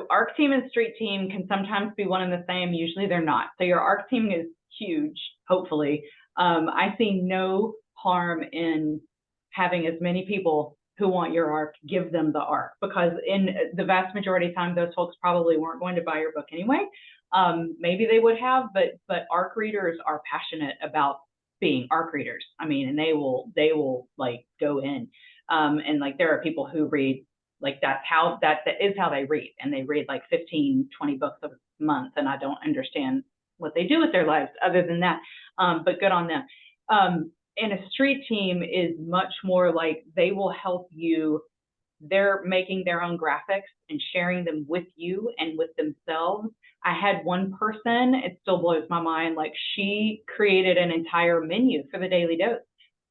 ARC team and Street Team can sometimes be one and the same. Usually they're not. So your ARC team is huge, hopefully. I see no harm in having as many people who want your ARC, give them the ARC, because in the vast majority of time, those folks probably weren't going to buy your book anyway. Maybe they would have, but ARC readers are passionate about being ARC readers. I mean, and they will like go in, and like there are people who read, like that is how they read, and they read like 15, 20 books a month, and I don't understand what they do with their lives other than that, but good on them. And a Street Team is much more like they will help you. They're making their own graphics and sharing them with you and with themselves. I had one person, it still blows my mind, like she created an entire menu for the Daily Dose,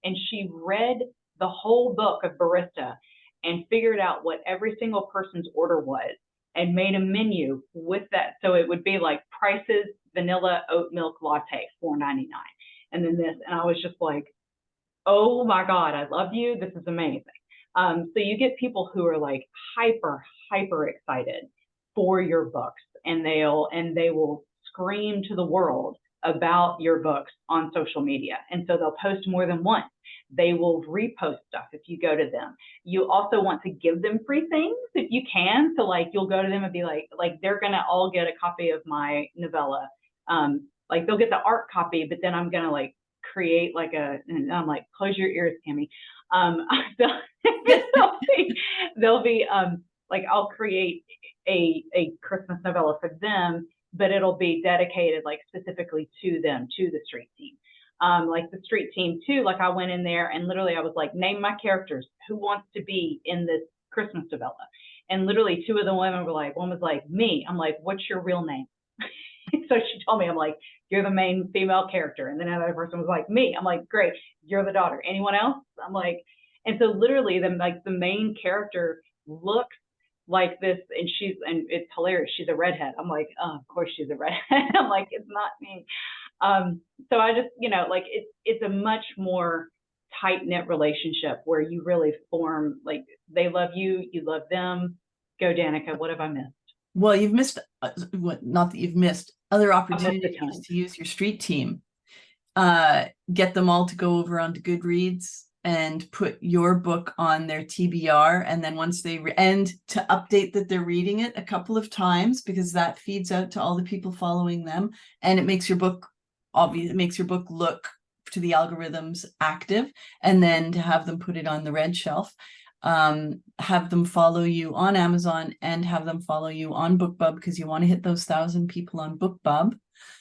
and she read the whole book of Barista and figured out what every single person's order was and made a menu with that. So it would be like prices, vanilla oat milk latte, $4.99. And then this, and I was just like, oh my God, I love you. This is amazing. So you get people who are like hyper excited for your books, and they will scream to the world about your books on social media. And so they'll post more than once. They will repost stuff if you go to them. You also want to give them free things if you can. So like you'll go to them and be like they're gonna all get a copy of my novella. Like they'll get the art copy, but then I'm gonna like create like and I'm like, close your ears, Tammy. They'll be like I'll create a Christmas novella for them, but it'll be dedicated like specifically to them, to the Street Team. Like the Street Team too, like I went in there and literally I was like, name my characters, who wants to be in this Christmas novella? And literally two of the women were like, one was like, me. I'm like, what's your real name? So she told me, I'm like, you're the main female character. And then another person was like, me. I'm like, great, you're the daughter. Anyone else? I'm like, and so literally the main character looks like this, and it's hilarious. She's a redhead. I'm like, oh, of course she's a redhead. I'm like, it's not me. So I just, like it's a much more tight knit relationship where you really form, like, they love you, you love them. Go, Danica. What have I missed? Well, you've missed, not that you've missed other I missed a opportunities ton. to use your street team. Get them all to go over onto Goodreads and put your book on their TBR. And then once they, and to update that they're reading it a couple of times, because that feeds out to all the people following them. And it makes your book obvious, it makes your book look to the algorithms active. And then to have them put it on the red shelf. Have them follow you on Amazon and have them follow you on BookBub, because you want to hit those 1,000 people on BookBub,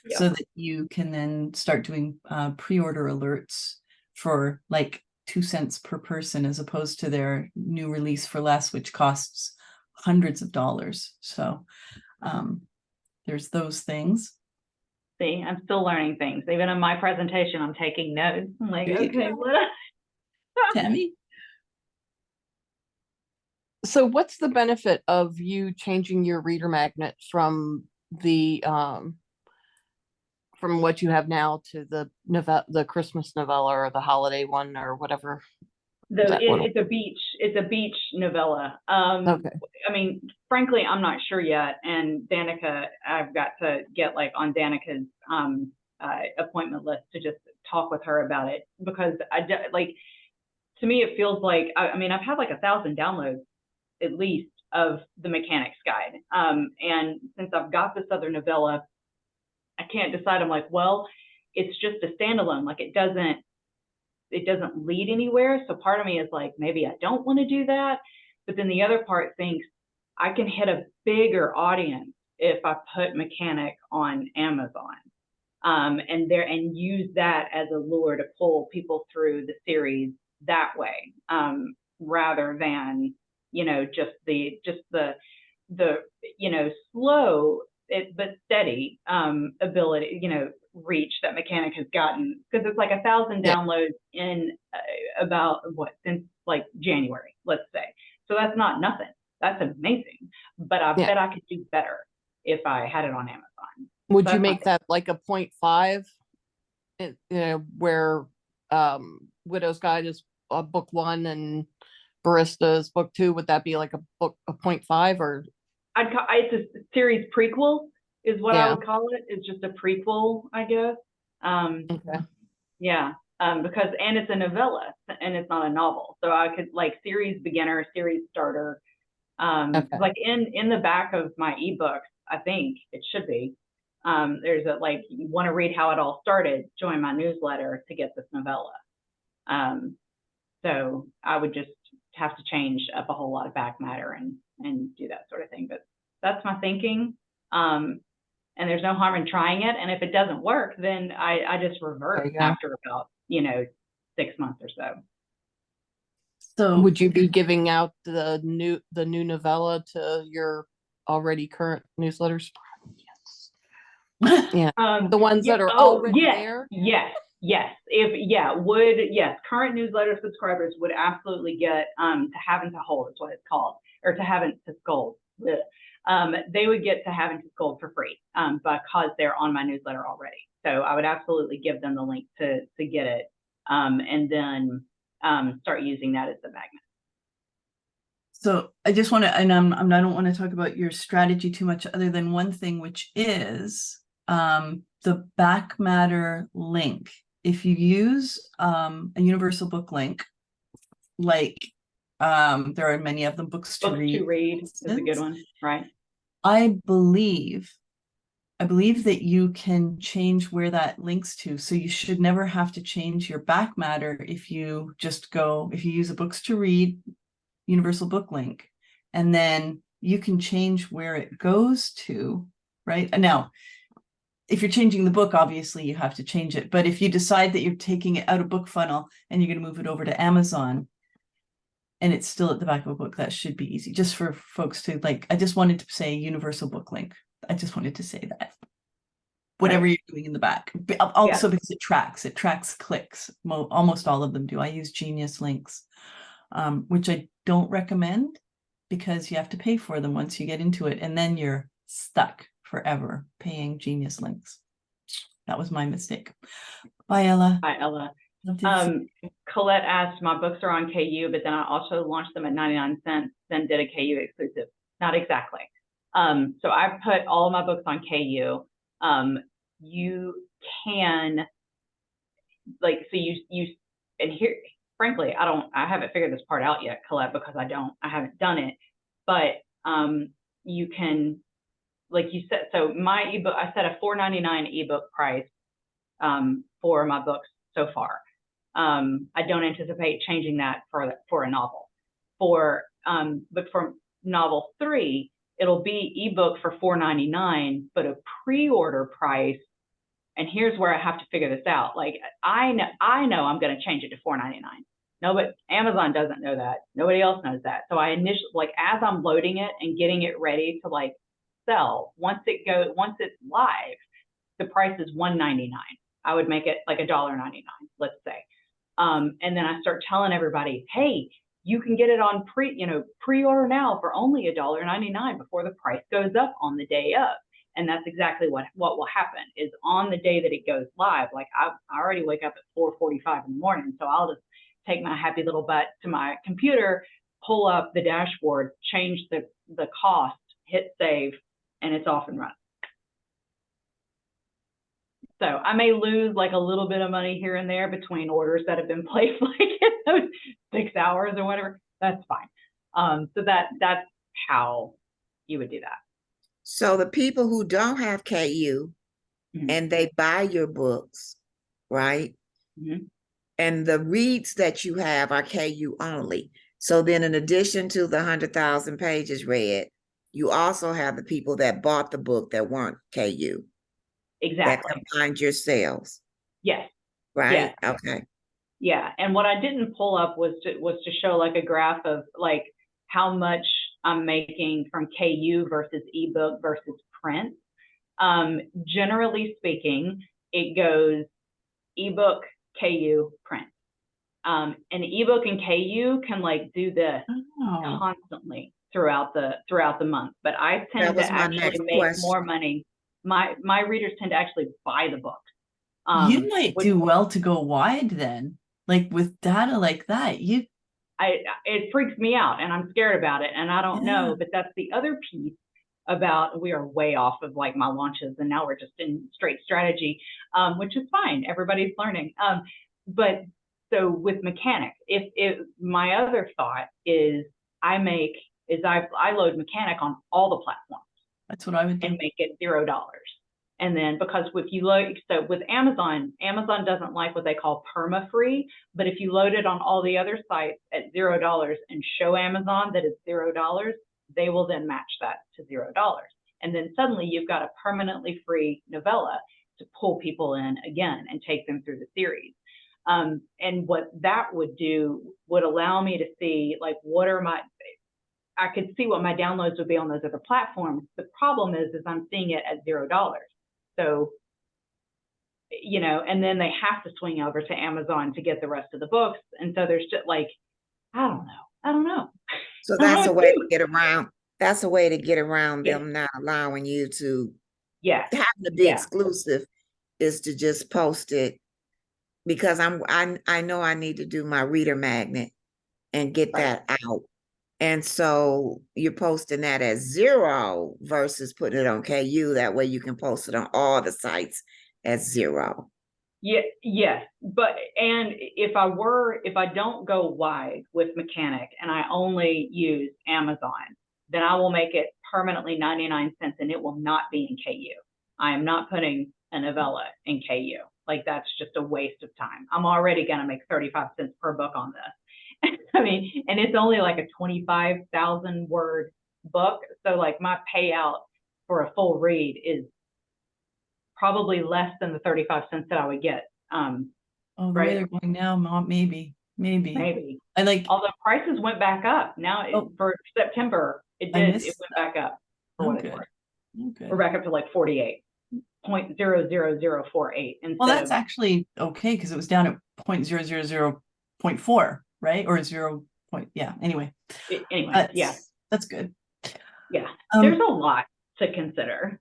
Yep. so that you can then start doing pre-order alerts for like 2 cents per person, as opposed to their new release for less, which costs hundreds of dollars. So there's those things. See, I'm still learning things. Even in my presentation, I'm taking notes. I'm like, okay, what? Tammy? So what's the benefit of you changing your reader magnet from the from what you have now to the Christmas novella or the holiday one or whatever? It's a beach novella. Okay. I mean, frankly, I'm not sure yet. And Danica, I've got to get like on Danica's appointment list to just talk with her about it, because to me, it feels like, I mean, I've had like 1,000 downloads at least of the Mechanics Guide. And since I've got this other novella, I can't decide. I'm like, well, it's just a standalone. Like it doesn't lead anywhere. So part of me is like, maybe I don't want to do that. But then the other part thinks I can hit a bigger audience if I put Mechanic on Amazon. And use that as a lure to pull people through the series that way, rather than, just the slow but steady ability, reach that Mechanic has gotten, because it's like 1,000 downloads in since like January, let's say. So that's not nothing. That's amazing. But I bet I could do better if I had it on Amazon. Would you make that like a 0.5? Where Widow's Guide is book 1 and Barista is book 2. Would that be like a 0.5 or? It's a series prequel is what I would call it. It's just a prequel, I guess. Okay. Yeah. Because it's a novella and it's not a novel. So I could like series beginner, series starter. Like in the back of my ebooks, I think it should be. There's you want to read how it all started, join my newsletter to get this novella. So I would just have to change up a whole lot of back matter and do that sort of thing. But that's my thinking. And there's no harm in trying it. And if it doesn't work, then I just revert after about, 6 months or so. So would you be giving out the new novella to your already current newsletters? Yes. Yeah. The ones that are already there? Yes. Current newsletter subscribers would absolutely get To Haven to Hold is what it's called, or To Haven to Scold. They would get To Haven to Scold for free because they're on my newsletter already. So I would absolutely give them the link to get it, and then start using that as the magnet. So I just want to, and I don't want to talk about your strategy too much, other than one thing, which is the back matter link. If you use a universal book link, like there are many of them, books to read is a good one, right? I believe that you can change where that links to. So you should never have to change your back matter if you use a books to read universal book link, and then you can change where it goes to, right? Now, if you're changing the book, obviously you have to change it. But if you decide that you're taking it out of Book Funnel and you're going to move it over to Amazon and it's still at the back of a book, that should be easy. Just for folks to I just wanted to say universal book link. I just wanted to say that. whatever Right. you're doing in the back. Also because it tracks clicks. Almost all of them do. I use Genius Links, which I don't recommend because you have to pay for them once you get into it, and then you're stuck forever paying Genius Links. That was my mistake. Bye, Ella. Hi, Ella. Love to see- Colette asked, my books are on KU, but then I also launched them at 99 cents, then did a KU exclusive. Not exactly. So I put all of my books on KU. You can, like, so you, and here, frankly, I haven't figured this part out yet, Colette, because I haven't done it, but you can, like you said, so my ebook, I set a $4.99 ebook price for my books so far. I don't anticipate changing that for a novel. But for novel 3, it'll be ebook for $4.99, but a pre-order price. And here's where I have to figure this out. Like I know I'm going to change it to $4.99. No, but Amazon doesn't know that. Nobody else knows that. So I initially, like, as I'm loading it and getting it ready to like sell, once it's live, the price is $1.99. I would make it like $1.99, let's say. And then I start telling everybody, hey, you can get it on pre-order now for only $1.99 before the price goes up on the day of. And that's exactly what will happen is on the day that it goes live. Like I already wake up at 4:45 in the morning, so I'll just take my happy little butt to my computer, pull up the dashboard, change the cost, hit save, and it's off and running. So I may lose like a little bit of money here and there between orders that have been placed like in those 6 hours or whatever. That's fine. So that's how you would do that. So the people who don't have KU and they buy your books, right? And the reads that you have are KU only. So then in addition to the 100,000 pages read, you also have the people that bought the book that weren't KU. Exactly. That combined your sales. Yes. Right? Yes. Okay. Yeah. And what I didn't pull up was to show like a graph of like how much I'm making from KU versus ebook versus print. Generally speaking, it goes ebook, KU, print. And ebook and KU can like do this constantly throughout the month. But I tend to actually make more money. My readers tend to actually buy the book. You might do well to go wide then, like with data like that. It freaks me out and I'm scared about it and I don't know, but that's the other piece about, we are way off of like my launches and now we're just in straight strategy, which is fine. Everybody's learning. But so with Mechanic, if my other thought is I load Mechanic on all the platforms. That's what I would do. And make it $0. And then because if you load, so with Amazon doesn't like what they call perma-free, but if you load it on all the other sites at $0 and show Amazon that it's $0, they will then match that to $0. And then suddenly you've got a permanently free novella to pull people in again and take them through the series. And what that would do would allow me to see like I could see what my downloads would be on those other platforms. The problem is I'm seeing it at $0. So, and then they have to swing over to Amazon to get the rest of the books. And so there's just like, I don't know. So that's a way to get around. That's a way to get around them not allowing you to. Having to be exclusive is to just post it because I know I need to do my reader magnet and get that out. And so you're posting that as 0 versus putting it on KU. That way you can post it on all the sites as 0. Yeah, yes. And if I don't go wide with Mechanic and I only use Amazon, then I will make it permanently 99 cents and it will not be in KU. I am not putting a novella in KU. Like that's just a waste of time. I'm already going to make 35 cents per book on this. I mean, and it's only like a 25,000 word book. So like my payout for a full read is probably less than the 35 cents that I would get. The way they're going now, maybe. I like, although prices went back up now for September, it went back up for what it's worth. We're back up to like 48. 0.00048 instead Well, that's of, actually okay because it was down at 0.000.4, right? Or 0 point, yeah, anyway. anyway, yeah. That's good. Yeah, Um, there's a lot to consider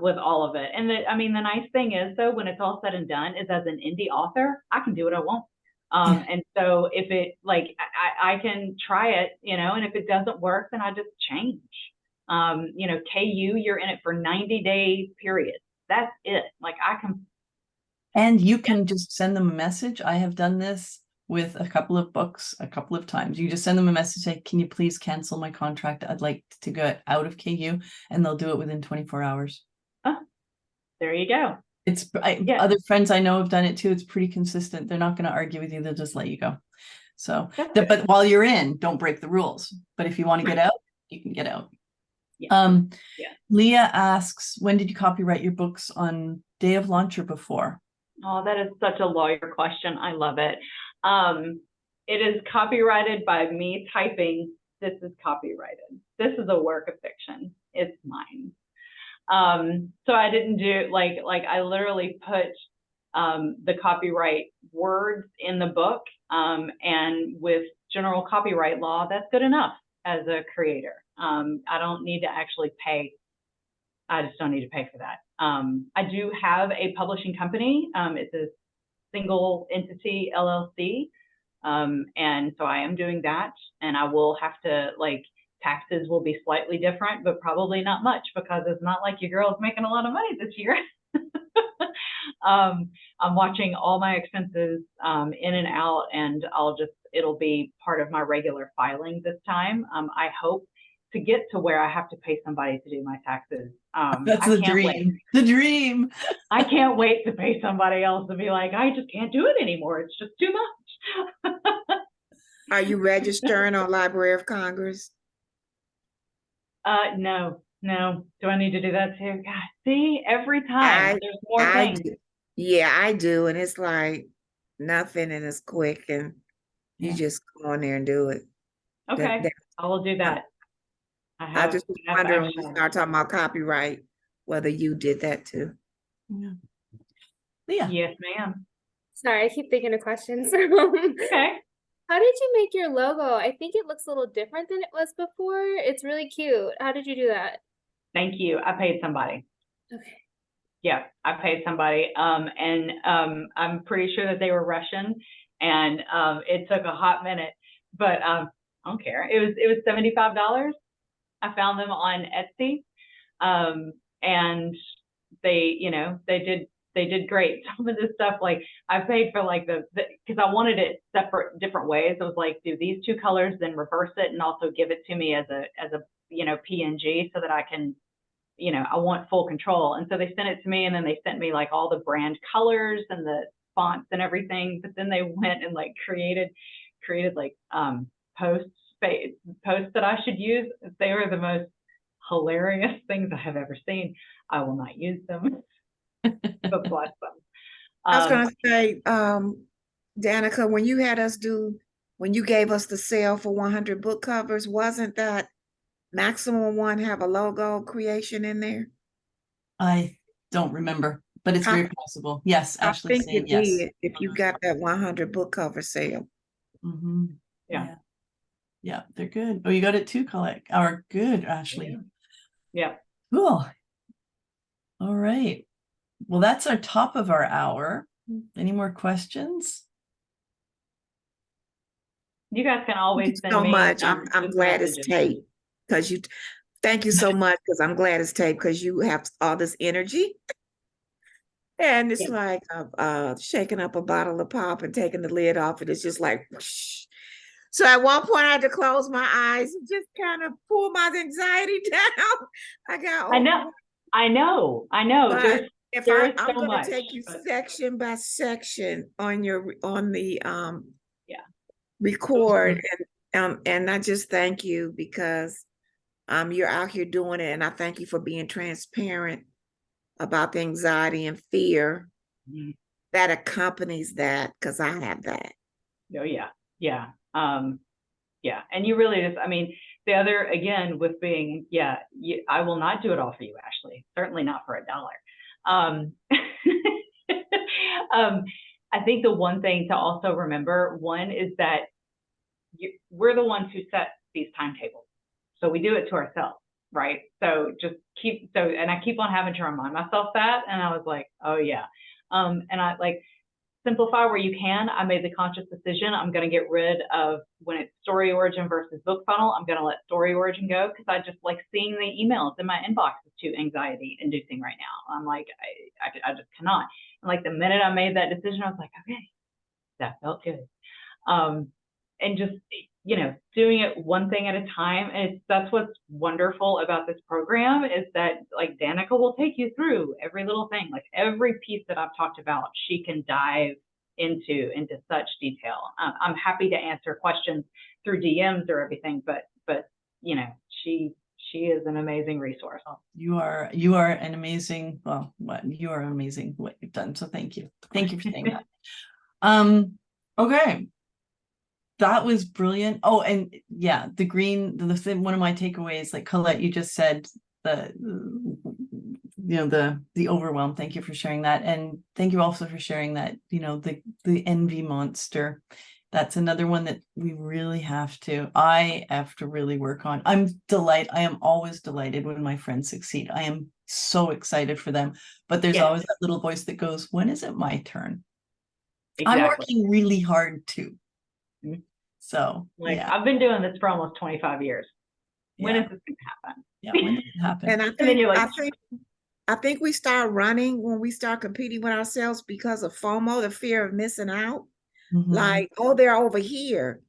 with all of it. And I mean, the nice thing is though, when it's all said and done, is as an indie author, I can do what I want. Yeah. And so if it like, I can try it, you know, and if it doesn't work, then I just change. You know, KU, you're in it for 90-day period. That's it. Like I can. And you can just send them a message. I have done this with a couple of books a couple of times. You just send them a message, say, can you please cancel my contract? I'd like to get out of KU, and they'll do it within 24 hours. Oh, there you go. It's Yeah. Other friends I know have done it too. It's pretty consistent. They're not going to argue with you. They'll just let you go. So, but while you're in, don't break the rules. But if you want to get out, you can get out. Yeah. Leah asks, when did you copyright your books? On day of launch or before? Oh, that is such a lawyer question. I love it. It is copyrighted by me typing, this is copyrighted. This is a work of fiction. It's mine. So I didn't do like I literally put the copyright words in the book, and with general copyright law, that's good enough as a creator. I don't need to actually pay. I just don't need to pay for that. I do have a publishing company. It's a single entity LLC. And so I am doing that, and I will have to, like, taxes will be slightly different, but probably not much because it's not like your girl's making a lot of money this year. I'm watching all my expenses in and out, and it'll be part of my regular filing this time. I hope to get to where I have to pay somebody to do my taxes. That's the dream. The dream. I can't wait to pay somebody else to be like, I just can't do it anymore. It's just too much. Are you registering on Library of Congress? No. Do I need to do that too? God, see, every time there's more things. Yeah, I do. And it's like nothing, and it's quick, and you just go on there and do it. Okay, I will do that. I just wonder when you start talking about copyright, whether you did that too. Yeah. Leah. Yes, ma'am. Sorry, I keep thinking of questions. Okay. How did you make your logo? I think it looks a little different than it was before. It's really cute. How did you do that? Thank you. I paid somebody. Okay. Yeah, I paid somebody. And I'm pretty sure that they were Russian, and it took a hot minute, but I don't care. It was $75. I found them on Etsy, and they did great. Some of this stuff, like I paid for like because I wanted it separate, different ways. I was like, do these two colors, then reverse it, and also give it to me as a PNG so that I can, I want full control. And so they sent it to me, and then they sent me like all the brand colors and the fonts and everything. But then they went and like created like posts that I should use. They were the most hilarious things I have ever seen. I will not use them, but bless them. I was gonna say, Danica, when you gave us the sale for 100 book covers, wasn't that maximum one have a logo creation in there? I don't remember, but it's very possible. Yes, Ashley's saying yes. If you got that 100 book cover sale. Mm-hmm. Yeah, they're good. Oh, you got it too, Colette. Or good, Ashley. Yeah. Cool. All right. Well, that's our top of our hour. Any more questions? You guys can always send so me. Much. I'm glad it's taped because you. Thank you so much, because I'm glad it's taped because you have all this energy. And it's like shaking up a bottle of pop and taking the lid off, and it's just like whoosh. So at one point I had to close my eyes and just kind of pull my anxiety down. I know. But I'm so going to take you section by section on the record, and I just thank you because you're out here doing it, and I thank you for being transparent about the anxiety and fear that accompanies that, because I have that. Oh yeah. And you really just, I mean, the other, again, with being, I will not do it all for you, Ashley. Certainly not for $1. Um, I think the one thing to also remember, one is that we're the ones who set these timetables. So we do it to ourselves, right? So just and I keep on having to remind myself that. And I was like, oh yeah. And I like, simplify where you can. I made the conscious decision. I'm going to get rid of when it's story origin versus book funnel. I'm going to let story origin go because I just like seeing the emails in my inbox is too anxiety inducing right now. I'm like, I just cannot. And like the minute I made that decision, I was like, okay, that felt good. And just, you know, doing it one thing at a time. And that's what's wonderful about this program is that like Danica will take you through every little thing, like every piece that I've talked about, she can dive into such detail. I'm happy to answer questions through DMs or everything, but you know, she is an amazing resource. You are an amazing, well, you are amazing what you've done. So thank you for saying that. Okay. That was brilliant. Oh, and yeah, the green, one of my takeaways, like Colette, you just said the overwhelm. Thank you for sharing that. And thank you also for sharing that, the envy monster. That's another one that I have to really work on. I am always delighted when my friends succeed. I am so excited for them, but there's always that little voice that goes, when is it my turn? Exactly. I'm working really hard too. So yeah, I've been doing this for almost 25 years. When is this going to happen? Yeah, when does it happen? And I think we start running when we start competing with ourselves because of FOMO, the fear of missing out. Mm-hmm. Like, oh, they're over here,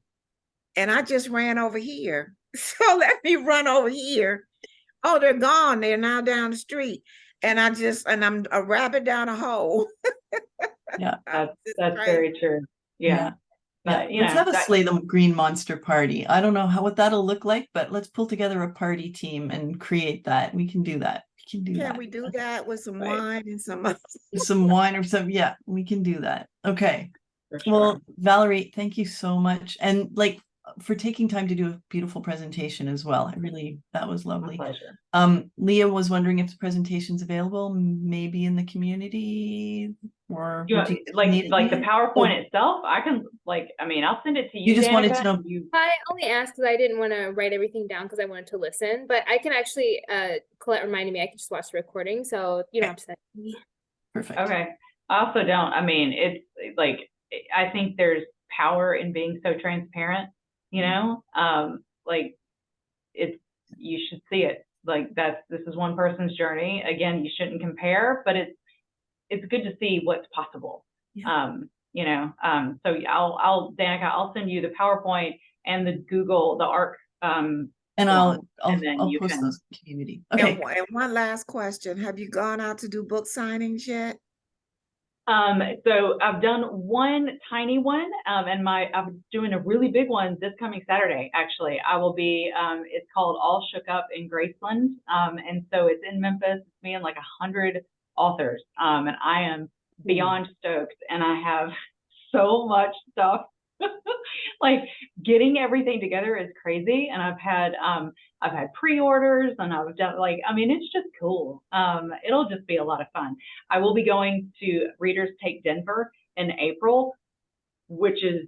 and I just ran over here, so let me run over here. Oh, they're gone. They're now down the street, and I'm a rabbit down a hole. Yeah, that's very true. Yeah. But, let's have a Slay the Green Monster party. I don't know what that'll look like, but let's pull together a party team and create that. We can do that. Can we do that with some wine and some wine or some? Yeah, we can do that. Okay. Sure. Well, Valerie, thank you so much. And for taking time to do a beautiful presentation as well. That was lovely. My pleasure. Leah was wondering if the presentation's available, maybe in the community, or like the PowerPoint itself. I can I'll send it to you. You just Danica. wanted to know. I only asked because I didn't want to write everything down because I wanted to listen. But I can actually, Colette reminded me I can just watch the recording, so you don't have to send it to me. Perfect. Okay. I also don't. It's I think there's power in being so transparent. You know, you should see it. This is one person's journey. Again, you shouldn't compare, but it's good to see what's possible. Yeah. So Danica, I'll send you the PowerPoint and the Google, the ARC. And I'll post those in the community. Okay. And one last question. Have you gone out to do book signings yet? So I've done one tiny one, and I'm doing a really big one this coming Saturday. Actually, I will be. It's called All Shook Up in Graceland, and so it's in Memphis. It's me and 100 authors, and I am beyond stoked. And I have so much stuff. Getting everything together is crazy, and I've had pre-orders, and I've done it's just cool. It'll just be a lot of fun. I will be going to Readers Take Denver in April, which is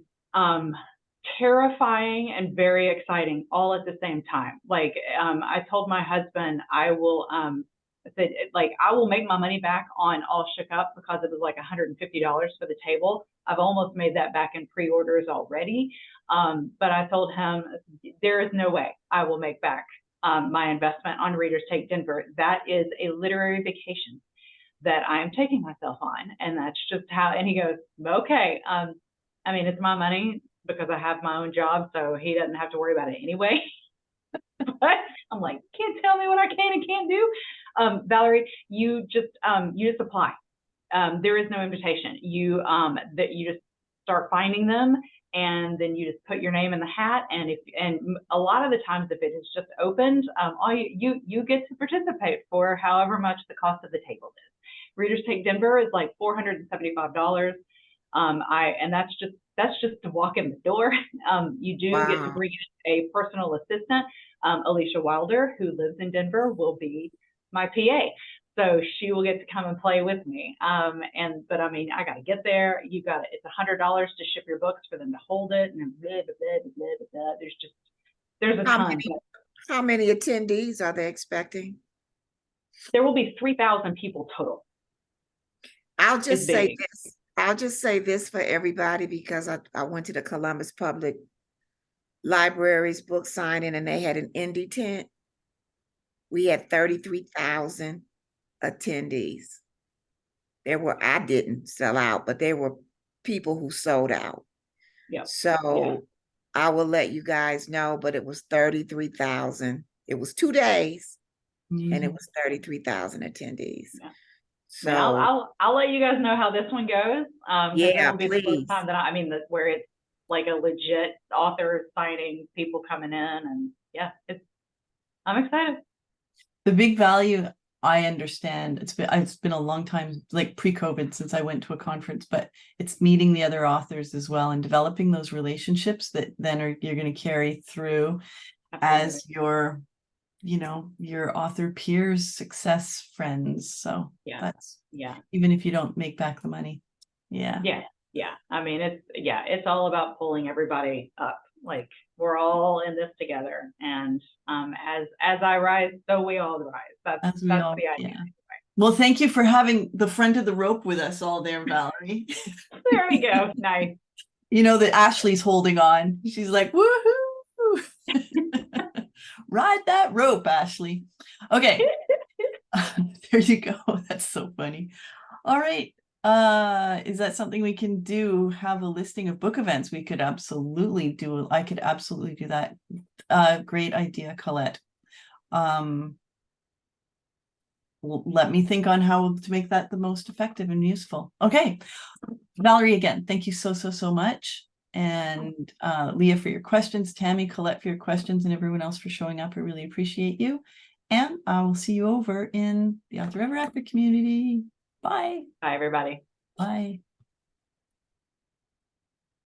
terrifying and very exciting all at the same time. I told my husband I will I will make my money back on All Shook Up because it was $150 for the table. I've almost made that back in pre-orders already. But I told him there is no way I will make back my investment on Readers Take Denver. That is a literary vacation that I am taking myself on. And that's just how, and he goes, okay. It's my money because I have my own job, so he doesn't have to worry about it anyway. But I'm like, can't tell me what I can and can't do. Valerie, you just apply. There is no invitation. You just start finding them, and then you just put your name in the hat. And a lot of the times, if it is just opened, all you get to participate for however much the cost of the table is. Readers Take Denver is $475. And that's just to walk in the door. You do get to bring a personal assistant. Alicia Wilder, who lives in Denver, will be my PA. So she will get to come and play with me. But I mean, I got to get there. It's $100 to ship your books for them to hold it, and blah, blah, blah, blah, blah, blah. There's a ton. How many attendees are they expecting? There will be 3,000 people total. I'll just say this. I'll just say this for everybody, because I went to the Columbus Public Library's book signing and they had an indie tent. We had 33,000 attendees. I didn't sell out, but there were people who sold out. Yeah. So I will let you guys know, but it was 33,000. It was 2 days and it was 33,000 attendees. Yeah. So I'll let you guys know how this one goes. Yeah, will be the first time that where it's like a legit author signing, people coming in, and I'm excited. The big value, I understand, it's been a long time, like pre-COVID, since I went to a conference, but it's meeting the other authors as well and developing those relationships that then you're going to carry through as your author peers, success friends. So that's even if you don't make back the money. I mean, it's all about pulling everybody up. Like, we're all in this together, and as I rise, so we all rise. That's the idea. Yeah. Well, thank you for having the front of the rope with us all there, Valerie. There we go. Nice. That Ashley's holding on. She's like, woohoo! Ride that rope, Ashley. Okay. There you go. That's so funny. All right. Is that something we can do? Have a listing of book events? We could absolutely do. I could absolutely do that. Great idea, Colette. Let me think on how to make that the most effective and useful. Okay. Valerie, again, thank you so much. And Leah for your questions, Tammy, Colette for your questions, and everyone else for showing up. I really appreciate you. And I will see you over in the Author Ever After community. Bye. Bye, everybody. Bye.